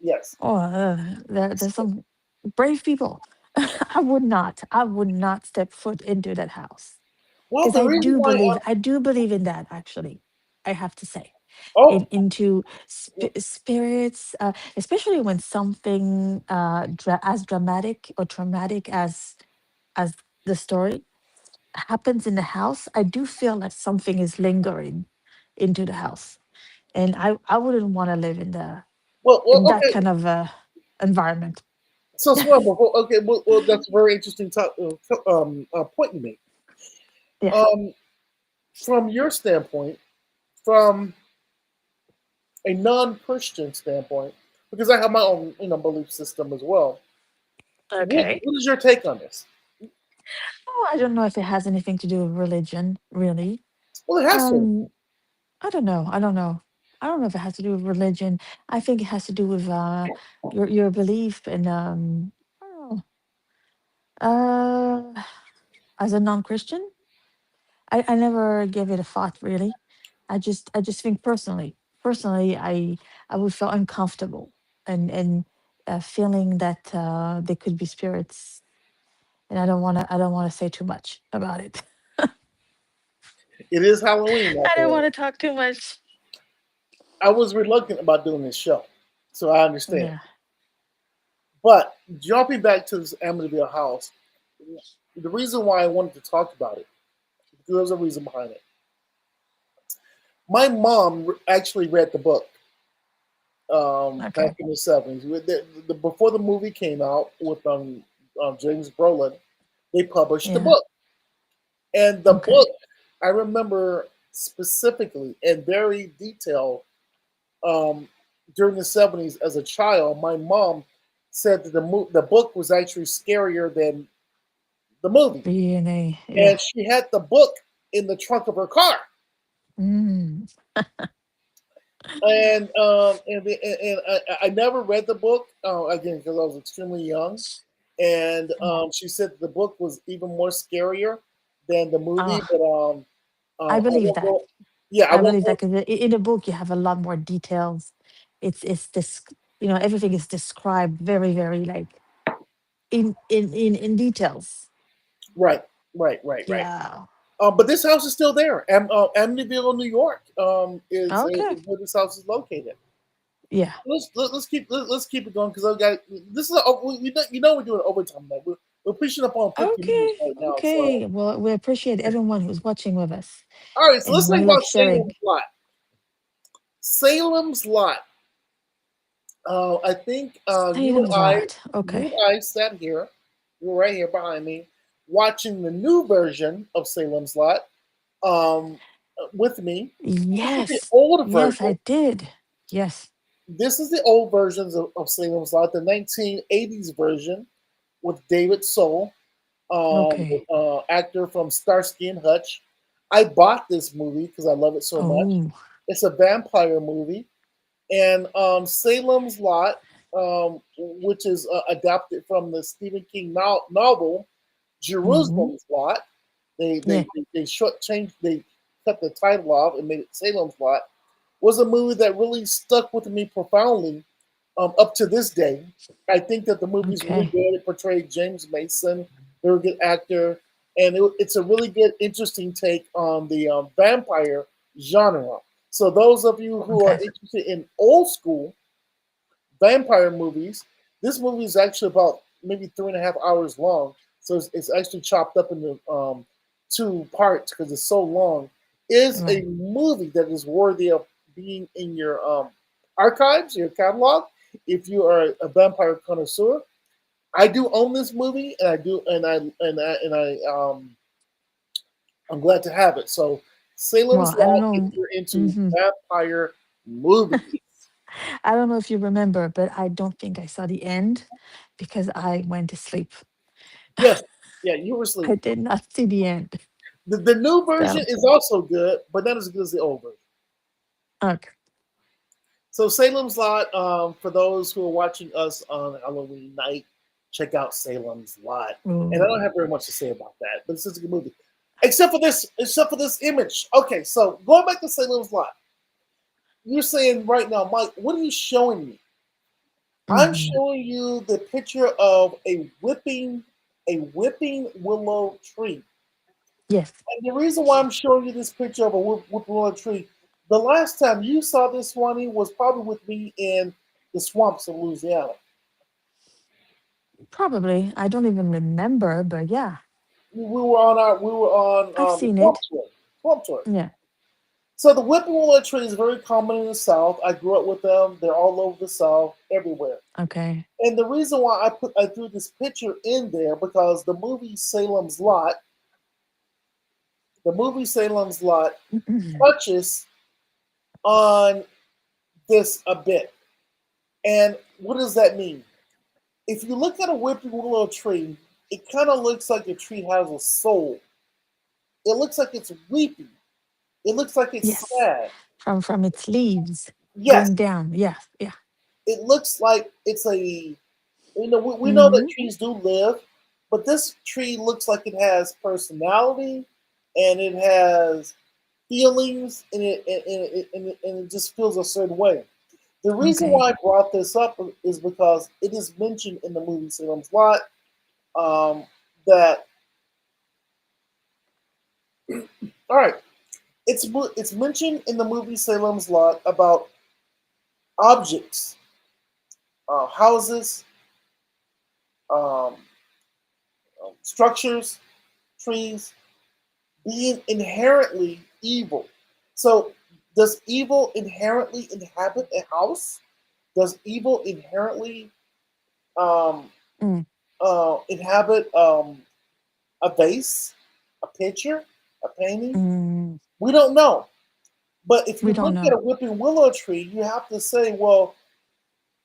Yes. Oh, there's some brave people. I would not step foot into that house Well, because the reason why. I do believe in that. Actually, I have to say, Oh, into spirits, especially when something as dramatic or traumatic as the story happens in the house. I do feel like something is lingering into the house, and I wouldn't want to live in that okay. kind of environment. So, Swam, okay, that's a very interesting point you make. Yeah. Um, from your standpoint, from a non-Christian standpoint, because I have my own, belief system as well. Okay. What is your take on this? Oh, I don't know if it has anything to do with religion, really. Well, it has to. Um, I don't know. I don't know. I don't know if it has to do with religion. I think it has to do with your belief in I don't know. As a non-Christian, I never gave it a thought really. I just think personally I would feel uncomfortable and feeling that there could be spirits, and I don't want to say too much about it. It is Halloween I after don't all. want to talk too much. I was reluctant about doing this show, so I understand. Yeah. But jumping back to this Amityville house, the reason why I wanted to talk about it, because there's a reason behind it. My mom actually read the book back Okay. in the 70s. Before the movie came out with James Brolin, they published the Yeah. book. And the Okay. book, I remember specifically and very detailed um, during the 70s as a child, my mom said that the book was actually scarier than the movie. DNA. Yeah. And she had the book in the trunk of her car. Mm. I never read the book again because I was extremely young. And Mm. she said the book was even more scarier than the movie. Ah, But I I believe won't that. go. Yeah, I I won't believe go. that because in the book you have a lot more details. It's this, everything is described very like in details. Right, right. Yeah. But this house is still there. Amityville, New York, Okay. is where this house is located. Yeah. Let's keep it going because I got this is we're doing overtime now. We're pushing up on 50 minutes Okay. right now. So Okay. Well, we appreciate everyone who's watching with us, all right, so let's and talk we love about sharing. Salem's Lot. Salem's Lot. I think Salem's Lot. Okay. you and I sat here, you're right here behind me, watching the new version of Salem's Lot with me. This is the Yes. old Yes, version. I did. Yes. This is the old versions of Salem's Lot, the 1980s version with David Soul, Okay. actor from Starsky and Hutch. I bought this movie because I love it so much. Oh. It's a vampire movie, and Salem's Lot, which is adapted from the Stephen King novel Hmm. Jerusalem's Lot. Yeah. They changed, they cut the title off and made it Salem's Lot. Was a movie that really stuck with me profoundly up to this day. I think that the movie's really Okay. good. It portrayed James Mason, very good actor, and it's a really good, interesting take on the vampire genre. So those of you who are Okay. interested in old school vampire movies, this movie is actually about maybe 3.5 hours long. So it's actually chopped up into two parts because it's so long, is a Right. movie that is worthy of being in your archives, your catalog. If you are a vampire connoisseur, I do own this movie, and I do, I'm glad to have it. So, Salem's Well, I don't Lot, if know. you're into Hmm. vampire movies. I don't know if you remember, but I don't think I saw the end because I went to sleep. Yes, yeah, you were I asleep. did not see the end. The new version So, is also good, but not as good as the old version. okay. So Salem's Lot, for those who are watching us on Halloween night, check out Salem's Lot. And I don't Ooh. have very much to say about that, but this is a good movie. Except for this image. Okay, so going back to Salem's Lot, you're saying right now, Mike, what are you showing me? I'm Hmm. showing you the picture of a whipping willow tree. Yes, And the reason why I'm showing you this picture of a whipping willow tree, the last time you saw this, Swany, was probably with me in the swamps of Louisiana. probably. I don't even remember, but yeah, We were on I've the seen swamp it. tour. Swamp tour. Yeah. So the whipping willow tree is very common in the South. I grew up with them. They're all over the South, everywhere. Okay. And the reason why I threw this picture in there because the movie Salem's Lot touches on this a bit. And what does that mean? If you look at a whipping willow tree, it kind of looks like the tree has a soul. It looks like it's weeping. It looks like it's Yes. sad. From its leaves Yes, going down. Yeah. Yeah. it looks like it's a. We know that Hmm. trees do live, but this tree looks like it has personality, and it has feelings, and it just feels a certain way. The reason Okay. why I brought this up is because it is mentioned in the movie Salem's Lot um, that all right, it's mentioned in the movie Salem's Lot about objects, houses, um, structures, trees being inherently evil. So, does evil inherently inhabit a house? Does evil inherently um, Mm. inhabit a vase, a picture, a painting? Mm. We don't know. But if We you don't look at know. a whipping willow tree, you have to say, well,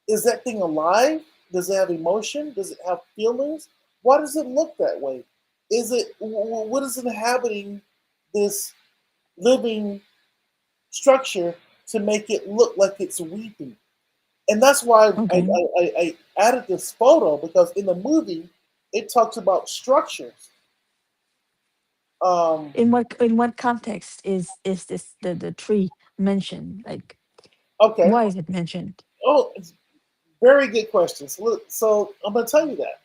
is that thing alive? Does it have emotion? Does it have feelings? Why does it look that way? What is inhabiting this living structure to make it look like it's weeping? And that's why Okay. I added this photo because in the movie it talks about structures. Um, In what context is this the tree mentioned? Like, okay. why is it mentioned? Oh, it's very good questions. Look, so I'm going to tell you that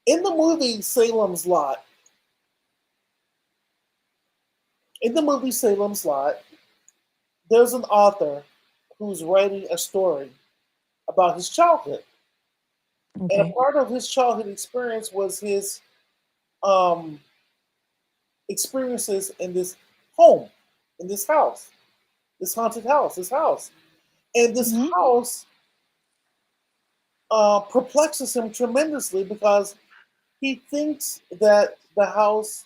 in the movie Salem's Lot, in the movie Salem's Lot, there's an author who's writing a story about his childhood. And a Okay. part of his childhood experience was his um, experiences in this home, in this house, this haunted house, this house. And this Hmm. house perplexes him tremendously because he thinks that the house,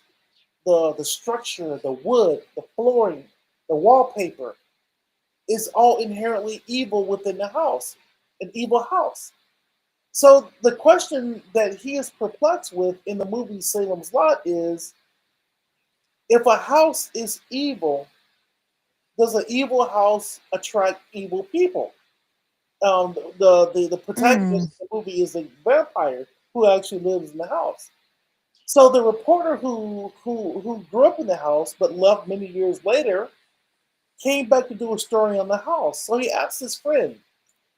the structure, the wood, the flooring, the wallpaper is all inherently evil within the house, an evil house. So the question that he is perplexed with in the movie Salem's Lot is if a house is evil, does an evil house attract evil people? The Mm. protagonist of the movie is a vampire who actually lives in the house. So the reporter who grew up in the house but left many years later came back to do a story on the house. So he asked his friend,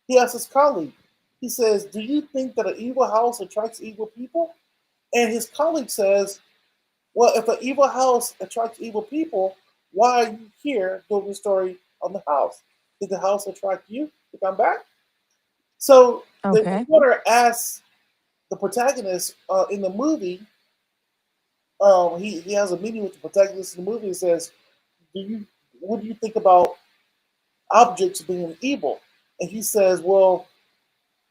he asked his colleague, he says, "Do you think that an evil house attracts evil people?" And his colleague says, "Well, if an evil house attracts evil people, why are you here doing a story on the house? Did the house attract you to come back?" So the Okay. reporter asks the protagonist in the movie, he has a meeting with the protagonist in the movie and says, "Do you what do you think about objects being evil?" And he says, "Well,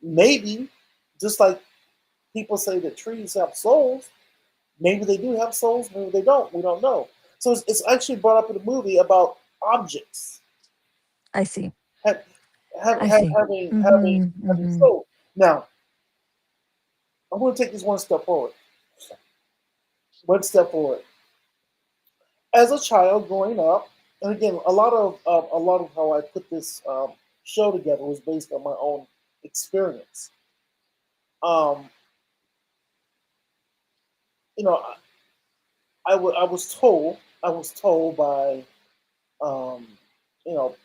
maybe just like people say that trees have souls, maybe they do have souls, maybe they don't. We don't know." So it's actually brought up in the movie about objects I see. have, I see. having Mhm. Mhm. soul. Now, I'm going to take this one step forward. One step forward. As a child growing up, and again, a lot of how I put this show together was based on my own experience. Um, you know, I was told by um, you know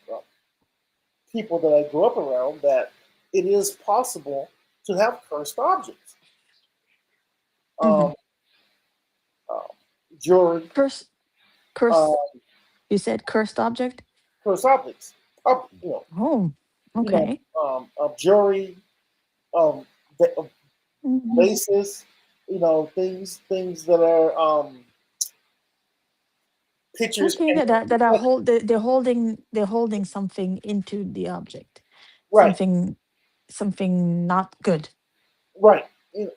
people that I grew up around that it is possible to have cursed objects, Mhm. um, uh, jewelry, Curse uh, curse you said cursed object? cursed objects, Oh, you know, okay. jewelry, um, Mhm. vases, things that are pictures, Okay, that are paintings, they're holding something into the object. right, Something not good. right. And,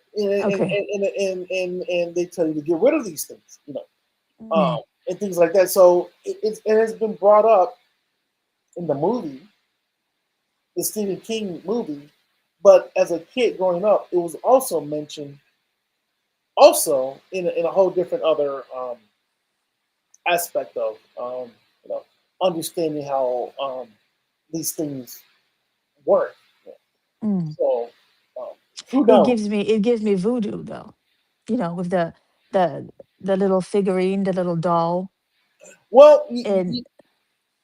Okay. and they tell you to get rid of these things, Mm. and things like that. So it has been brought up in the movie, the Stephen King movie, but as a kid growing up, it was also mentioned also in a whole different other aspect of you know understanding how these things work. Mm. So um, who knows? It gives me voodoo though. With the the little figurine, the little doll, Well, and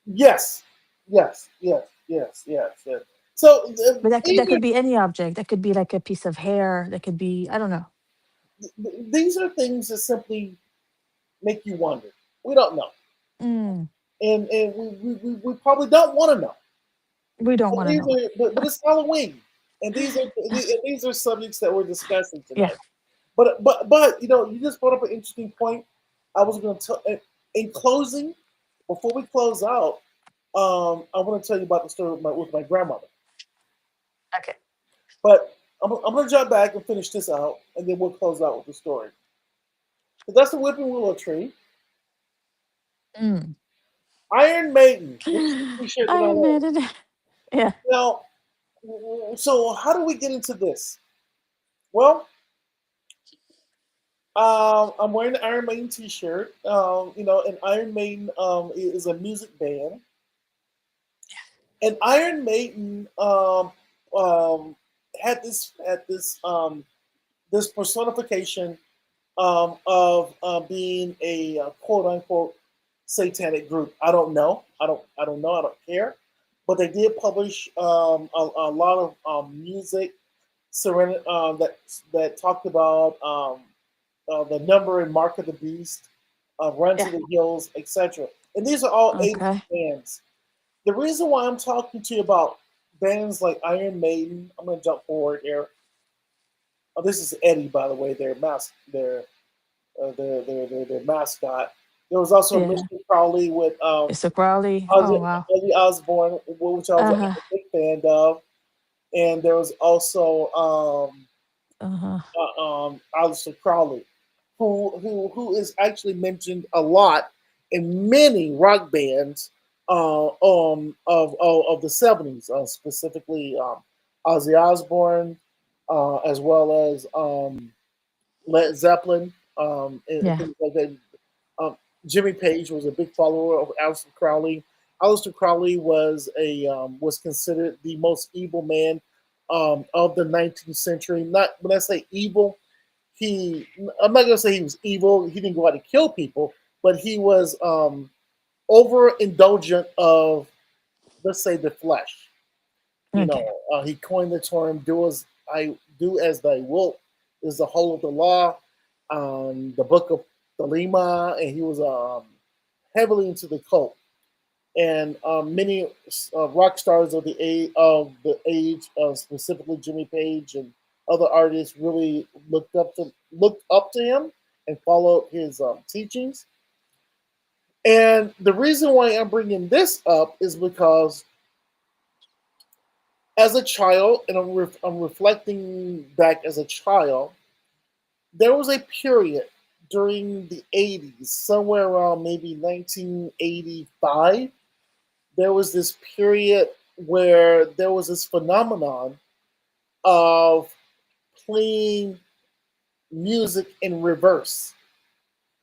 yes, yes. So but that could be any object. That could be like a piece of hair. That could be, I don't know. these are things that simply make you wonder. We don't know, Mm. and we probably don't want to know. We don't But want to know. but it's Halloween, and these are subjects that we're discussing Yeah. tonight. But you just brought up an interesting point. I was going to tell in closing, before we close out, I want to tell you about the story with my grandmother. Okay. But I'm going to jump back and finish this out, and then we'll close out with the story. So that's the Whipping Willow Tree. Mm. Iron Maiden. This is the T-shirt that I Iron wear. Man. Yeah. Now, so how do we get into this? Well, I'm wearing an Iron Maiden T-shirt. And Iron Maiden is a music band, and Iron Maiden um, had this personification of being a quote unquote satanic group. I don't know. I don't know. I don't care. But they did publish a lot of music that talked about the number and mark of the beast, Run to Yeah. the Hills, etc. And these are all 80s Okay. bands. The reason why I'm talking to you about bands like Iron Maiden, I'm going to jump forward here. Oh, this is Eddie, by the way, their mascot. There was also Yeah. Mr. Crowley with Mr. Crowley. Oh Ozzy, wow. Ozzy Osbourne, which I was a Uh-huh. big fan of, and there was also Uh-huh. Aleister Crowley, who is actually mentioned a lot in many rock bands of the '70s, specifically Ozzy Osbourne, as well as Led Zeppelin, and Yeah. things like that. Um, Jimmy Page was a big follower of Aleister Crowley. Aleister Crowley was considered the most evil man of the 19th century. Not when I say evil, he I'm not gonna say he was evil. He didn't go out and kill people, but he was overindulgent of, let's say, the flesh. Okay. He coined the term do as thy wilt" is the whole of the law. The book of Thelema, and he was heavily into the cult. And many rock stars of the age, specifically Jimmy Page and other artists, really looked up to him and followed his teachings. And the reason why I'm bringing this up is because as a child, and I'm reflecting back as a child, there was a period during the 80s, somewhere around maybe 1985. There was this period where there was this phenomenon of playing music in reverse,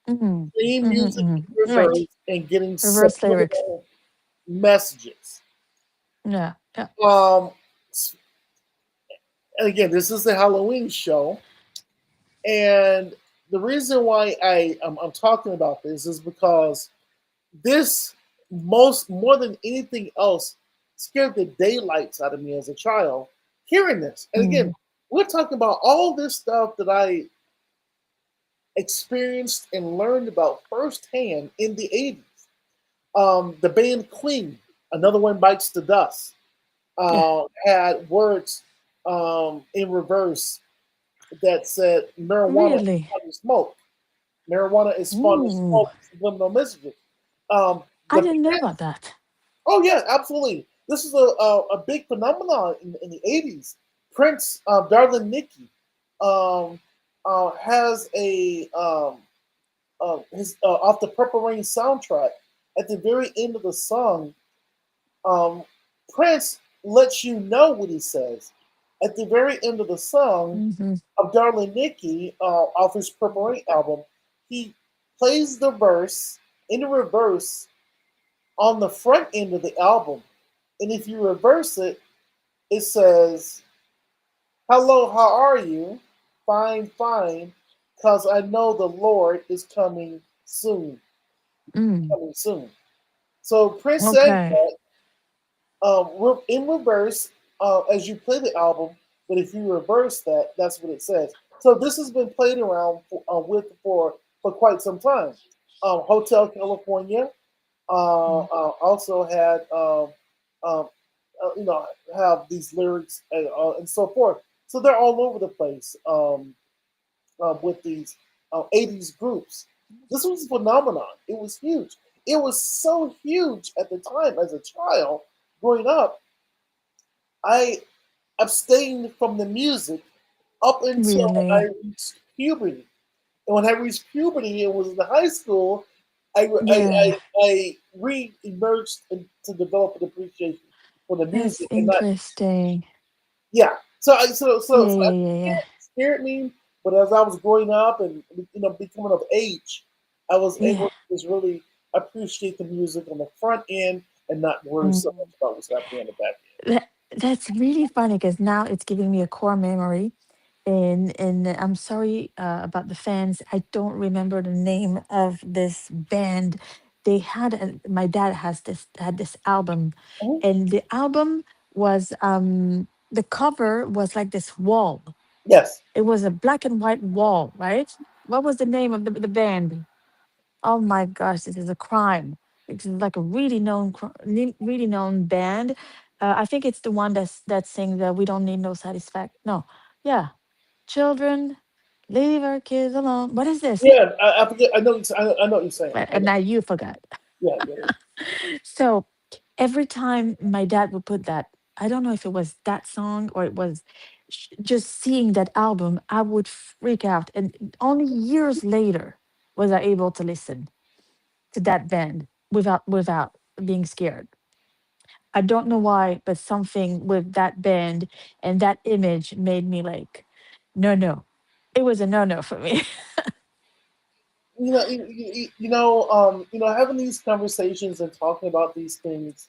Mm-hmm. playing Mm-hmm. music in Mm-hmm. Right. reverse and getting Reverse lyrics. subliminal messages. Yeah. Yeah. Um, and again, this is the Halloween show, and the reason why I'm talking about this is because this most more than anything else scared the daylights out of me as a child. Hearing this, and again, Mm. we're talking about all this stuff that I experienced and learned about firsthand in the 80s. The band Queen, Another One Bites the Dust, Yeah. had words in reverse that said marijuana is Really. fun to smoke. Marijuana is fun to Ooh. smoke. Subliminal messages. Um, I the didn't know about that. Oh yeah, absolutely. This is a big phenomenon in the 80s. Prince, Darling Nikki, um, has a his off the Purple Rain soundtrack. At the very end of the song, um, Prince lets you know what he says. At the very end of the song Mm-hmm. of Darling Nikki, off his Purple Rain album, he plays the verse in the reverse on the front end of the album. And if you reverse it, it says, "Hello, how are you? Fine, fine, because I know the Lord is coming soon. Mm. Coming soon." So Prince said Okay. that we're in reverse as you play the album, but if you reverse that, that's what it says. So this has been played around for quite some time. Hotel California Mm. also had um, you know, have these lyrics and so forth. So they're all over the place with these 80s groups. This was a phenomenon. It was huge. It was so huge at the time as a child growing up. I abstained from the music up until I Really. reached puberty. And when I reached puberty and was in high school, I, I, Yeah. I, I re-emerged to develop an appreciation for the That's music and not interesting. yeah. So Yeah. I Yeah. Yeah. it Yeah. scared me, but as I was growing up and becoming of age, I was Yeah. able to just really appreciate the music on the front end and not worry so much Mm. about what's happening on the back That's really funny because now it's giving me a core memory. And I'm sorry about the fans. I don't remember the name of this band. My dad has this had this album, end. Mhm. and the album was the cover was like this wall. Yes. It was a black and white wall, right? What was the name of the band? Oh my gosh, this is a crime. It's like a really known band. I think it's the one that sings "We Don't Need No Satisfaction." No, yeah, children, leave our kids alone. What is this? Yeah, I forget. I know what you're saying. I And know. now you forgot. Yeah, yeah, yeah. So every time my dad would put that, I don't know if it was that song or it was just seeing that album, I would freak out. And only years later was I able to listen to that band without being scared. I don't know why, but something with that band and that image made me like, no, no. It was a no, no for me. Having these conversations and talking about these things,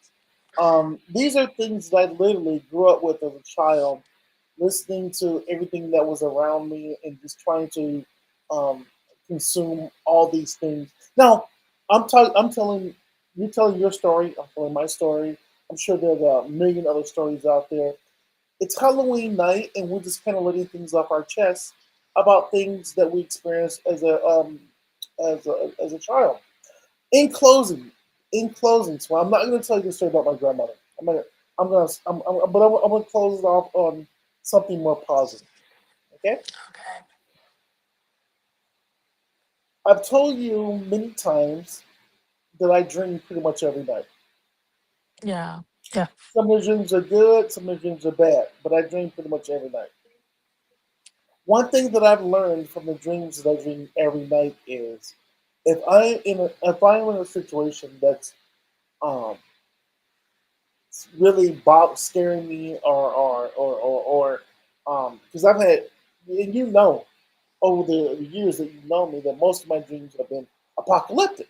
these are things that I literally grew up with as a child, listening to everything that was around me and just trying to um, consume all these things. Now, I'm telling you're telling your story. I'm telling my story. I'm sure there's a million other stories out there. It's Halloween night, and we're just kind of letting things off our chest about things that we experienced as a child. In closing, so I'm not going to tell you the story about my grandmother. I'm going to close it off on something more positive. Okay. Okay. I've told you many times that I dream pretty much every night. Yeah. Yeah. Some of the dreams are good, some of the dreams are bad, but I dream pretty much every night. One thing that I've learned from the dreams that I dream every night is if I'm in a situation that's um, really scaring me or because I've had and you know over the years that you've known me that most of my dreams have been apocalyptic.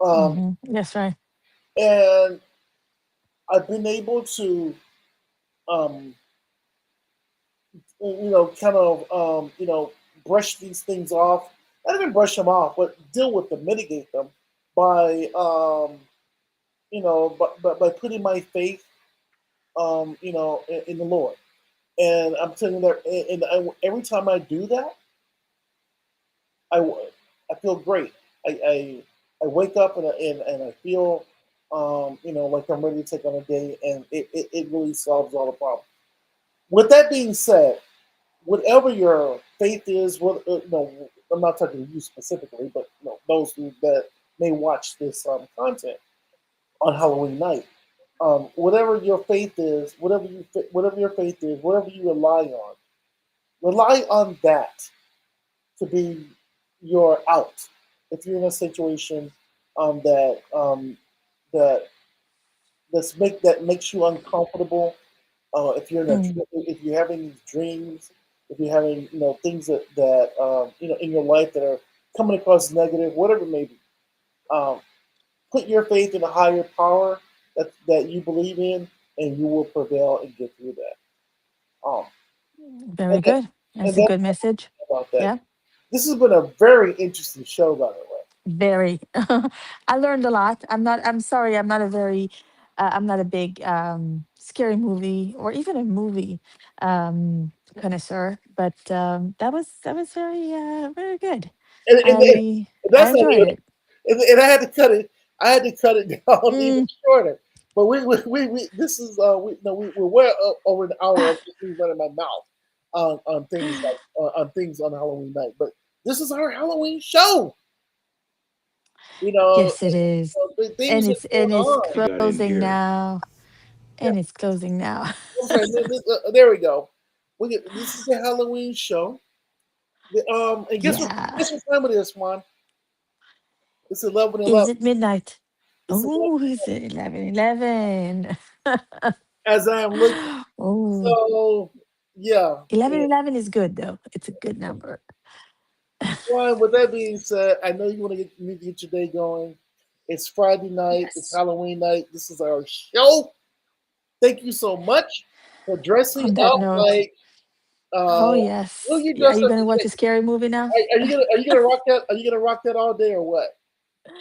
Um, That's right. and I've been able to, um, kind of, brush these things off. Not even brush them off, but deal with them, mitigate them by, by putting my faith, in the Lord. And I'm telling you that, every time I do that, I, I feel great. I wake up and I feel, like I'm ready to take on a day, and it really solves all the problems. With that being said, whatever your faith is, I'm not talking to you specifically, but those that may watch this content on Halloween night, whatever your faith is, whatever your faith is, whatever you rely on that to be your out. If you're in a situation that that makes you uncomfortable, if you're in Mm. if you're having these dreams, if you're having things that in your life that are coming across negative, whatever it may be, um, put your faith in a higher power that you believe in, and you will prevail and get through that. Very And, that, good. and That's a good that's message. about that. Yeah. This has been a very interesting show, by the way. Very. I learned a lot. I'm sorry, I'm not a very I'm not a big scary movie or even a movie connoisseur, but that was very good. And, and, and I that's not enjoyed even. it. And I had to cut it. I had to cut it down even Mm. shorter. But we this is we're well over an hour of just me running my mouth on things like on things on Halloween night. But this is our Halloween show. Yes, it is. The And things are it's going You on. got in closing here. now. Yeah, And it's closing now. I'm sorry. There we go. This is the Halloween show. And Yeah. guess what time it is, Swan? It's 11:11. Is it midnight? It's 11, Oh, is it 11:11? as I am looking. Oh, So yeah. 11:11 is good though. It's a good number. Well, with that being said, I know you want to need to get your day going. It's Friday night. It's Yes. Halloween night. This is our show. Thank you so much for dressing On that up note, like. Uh, oh will yes. you Are dress you up gonna watch today? a scary movie now? Are you gonna rock that? Are you gonna rock that all day or what?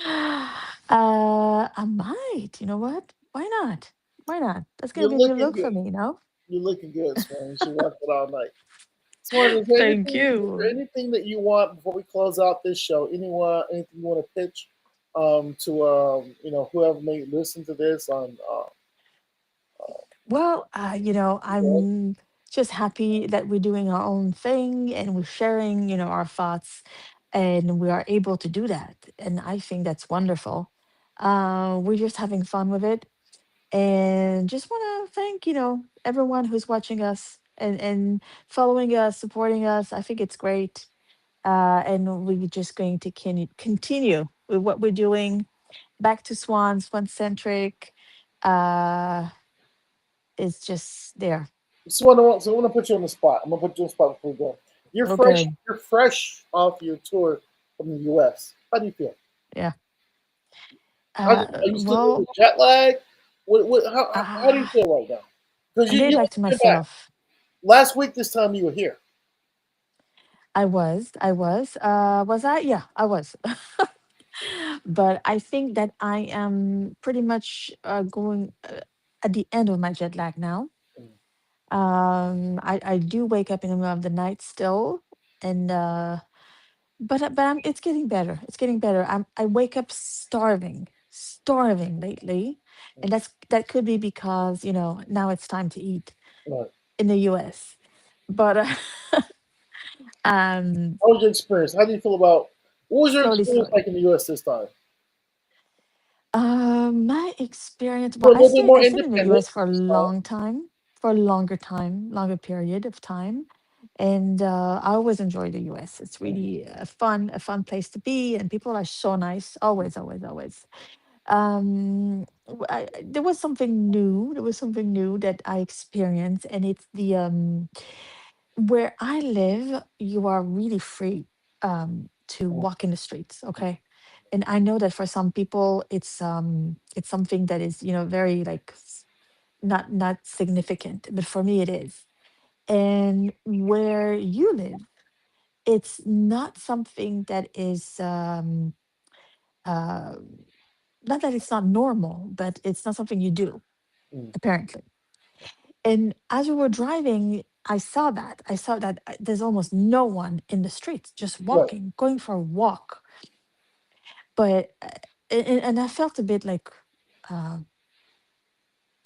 I might. You know what? Why not? Why not? That's gonna You're be a new looking look good. for me, you know? You're looking good, Swan. You should rock it all night. Swan, Thank is there you. anything that you want before we close out this show? Anything you want to pitch to whoever may listen to this on Well, I'm just happy that we're doing our own thing and we're sharing, our thoughts, and we are able to do that. And I think that's wonderful. We're just having fun with it, and just want to thank, everyone who's watching us and following us, supporting us. I think it's great, and we're just going to continue with what we're doing. Back to Swancentric. Uh, is just there. So I want to put you on the spot. I'm gonna put you on the spot before we go. You're fresh. Okay. You're fresh off your tour from the U.S. How do you feel? Yeah. Are you still in Well, the jet lag? How do you uh, feel right now? Because I'm getting you back to came back myself. last week. This time you were here. I was. Was I? Yeah, I was. But I think that I am pretty much going at the end of my jet lag now. I do wake up in the middle of the night still, and it's getting better. It's getting better. I wake up starving lately, and that could be because now it's time to eat Right. in the U.S. But um, How was your experience? How do you feel about? What was your Slowly, experience slowly. like in the U.S. this time? My experience, You well, were a little bit more I stayed in the independent US for a this time. long time, for a longer time, longer period of time. And I always enjoy the US. It's Mhm. really a fun place to be, and people are so nice. Always, always, always. There was something new. There was something new that I experienced, and it's the where I live, you are really free to Mhm. walk in the streets, okay? And I know that for some people it's something that is, you know, very like not significant, but for me it is. And where you live, it's not something that is uh not that it's not normal, but it's not something you do, Mhm. apparently. And as we were driving, I saw that there's almost no one in the streets, just Right. walking, going for a walk. But and I felt a bit uh,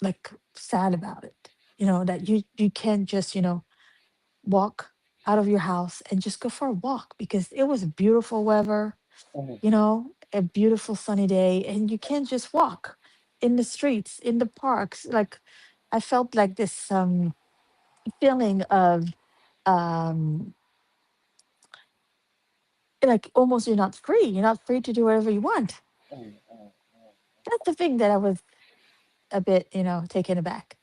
like sad about it. You know that you can't just, you know, walk out of your house and just go for a walk because it was beautiful weather. Mhm. You know, a beautiful sunny day, and you can't just walk in the streets, in the parks. Like I felt like this feeling of um like almost you're not free. You're not free to do whatever you want. Mhm. Mhm. That's the thing that I was a bit, you know, taken aback.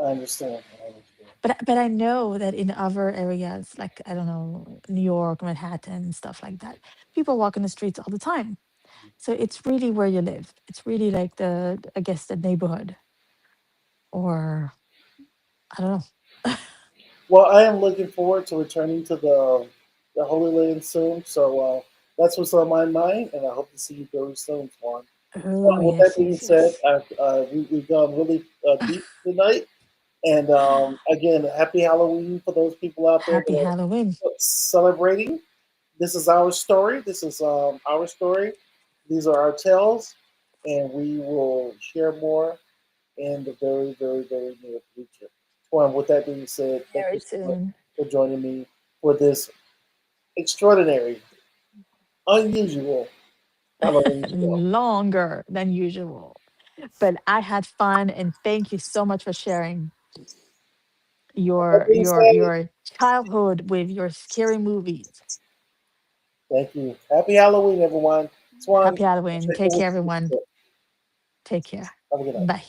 I understand. I understand. But I know that in other areas, like I don't know, New York, Manhattan, stuff like that, people walk in the streets all the time. So it's really where you live. It's really like I guess the neighborhood, or I don't know. Well, I am looking forward to returning to the Holy Land soon. So that's what's on my mind, and I hope to see you very soon, Swan. Oh With that yes, being yes, said, yes. we've gone really deep tonight. And again, happy Halloween for those people out there Happy that Halloween. are celebrating. This is our story. This is our story. These are our tales, and we will share more in the very, very, very near future. Well, with that being said, thank you Very so much soon. for joining me for this extraordinary, unusual Halloween show. Longer than usual. But I had fun, and thank you so much for sharing With that being said, your childhood with your scary movies. thank you. Happy Halloween, everyone. Swan, Happy I'll Halloween. check in Take with care, you everyone. soon. Take care. Have a good night. Bye.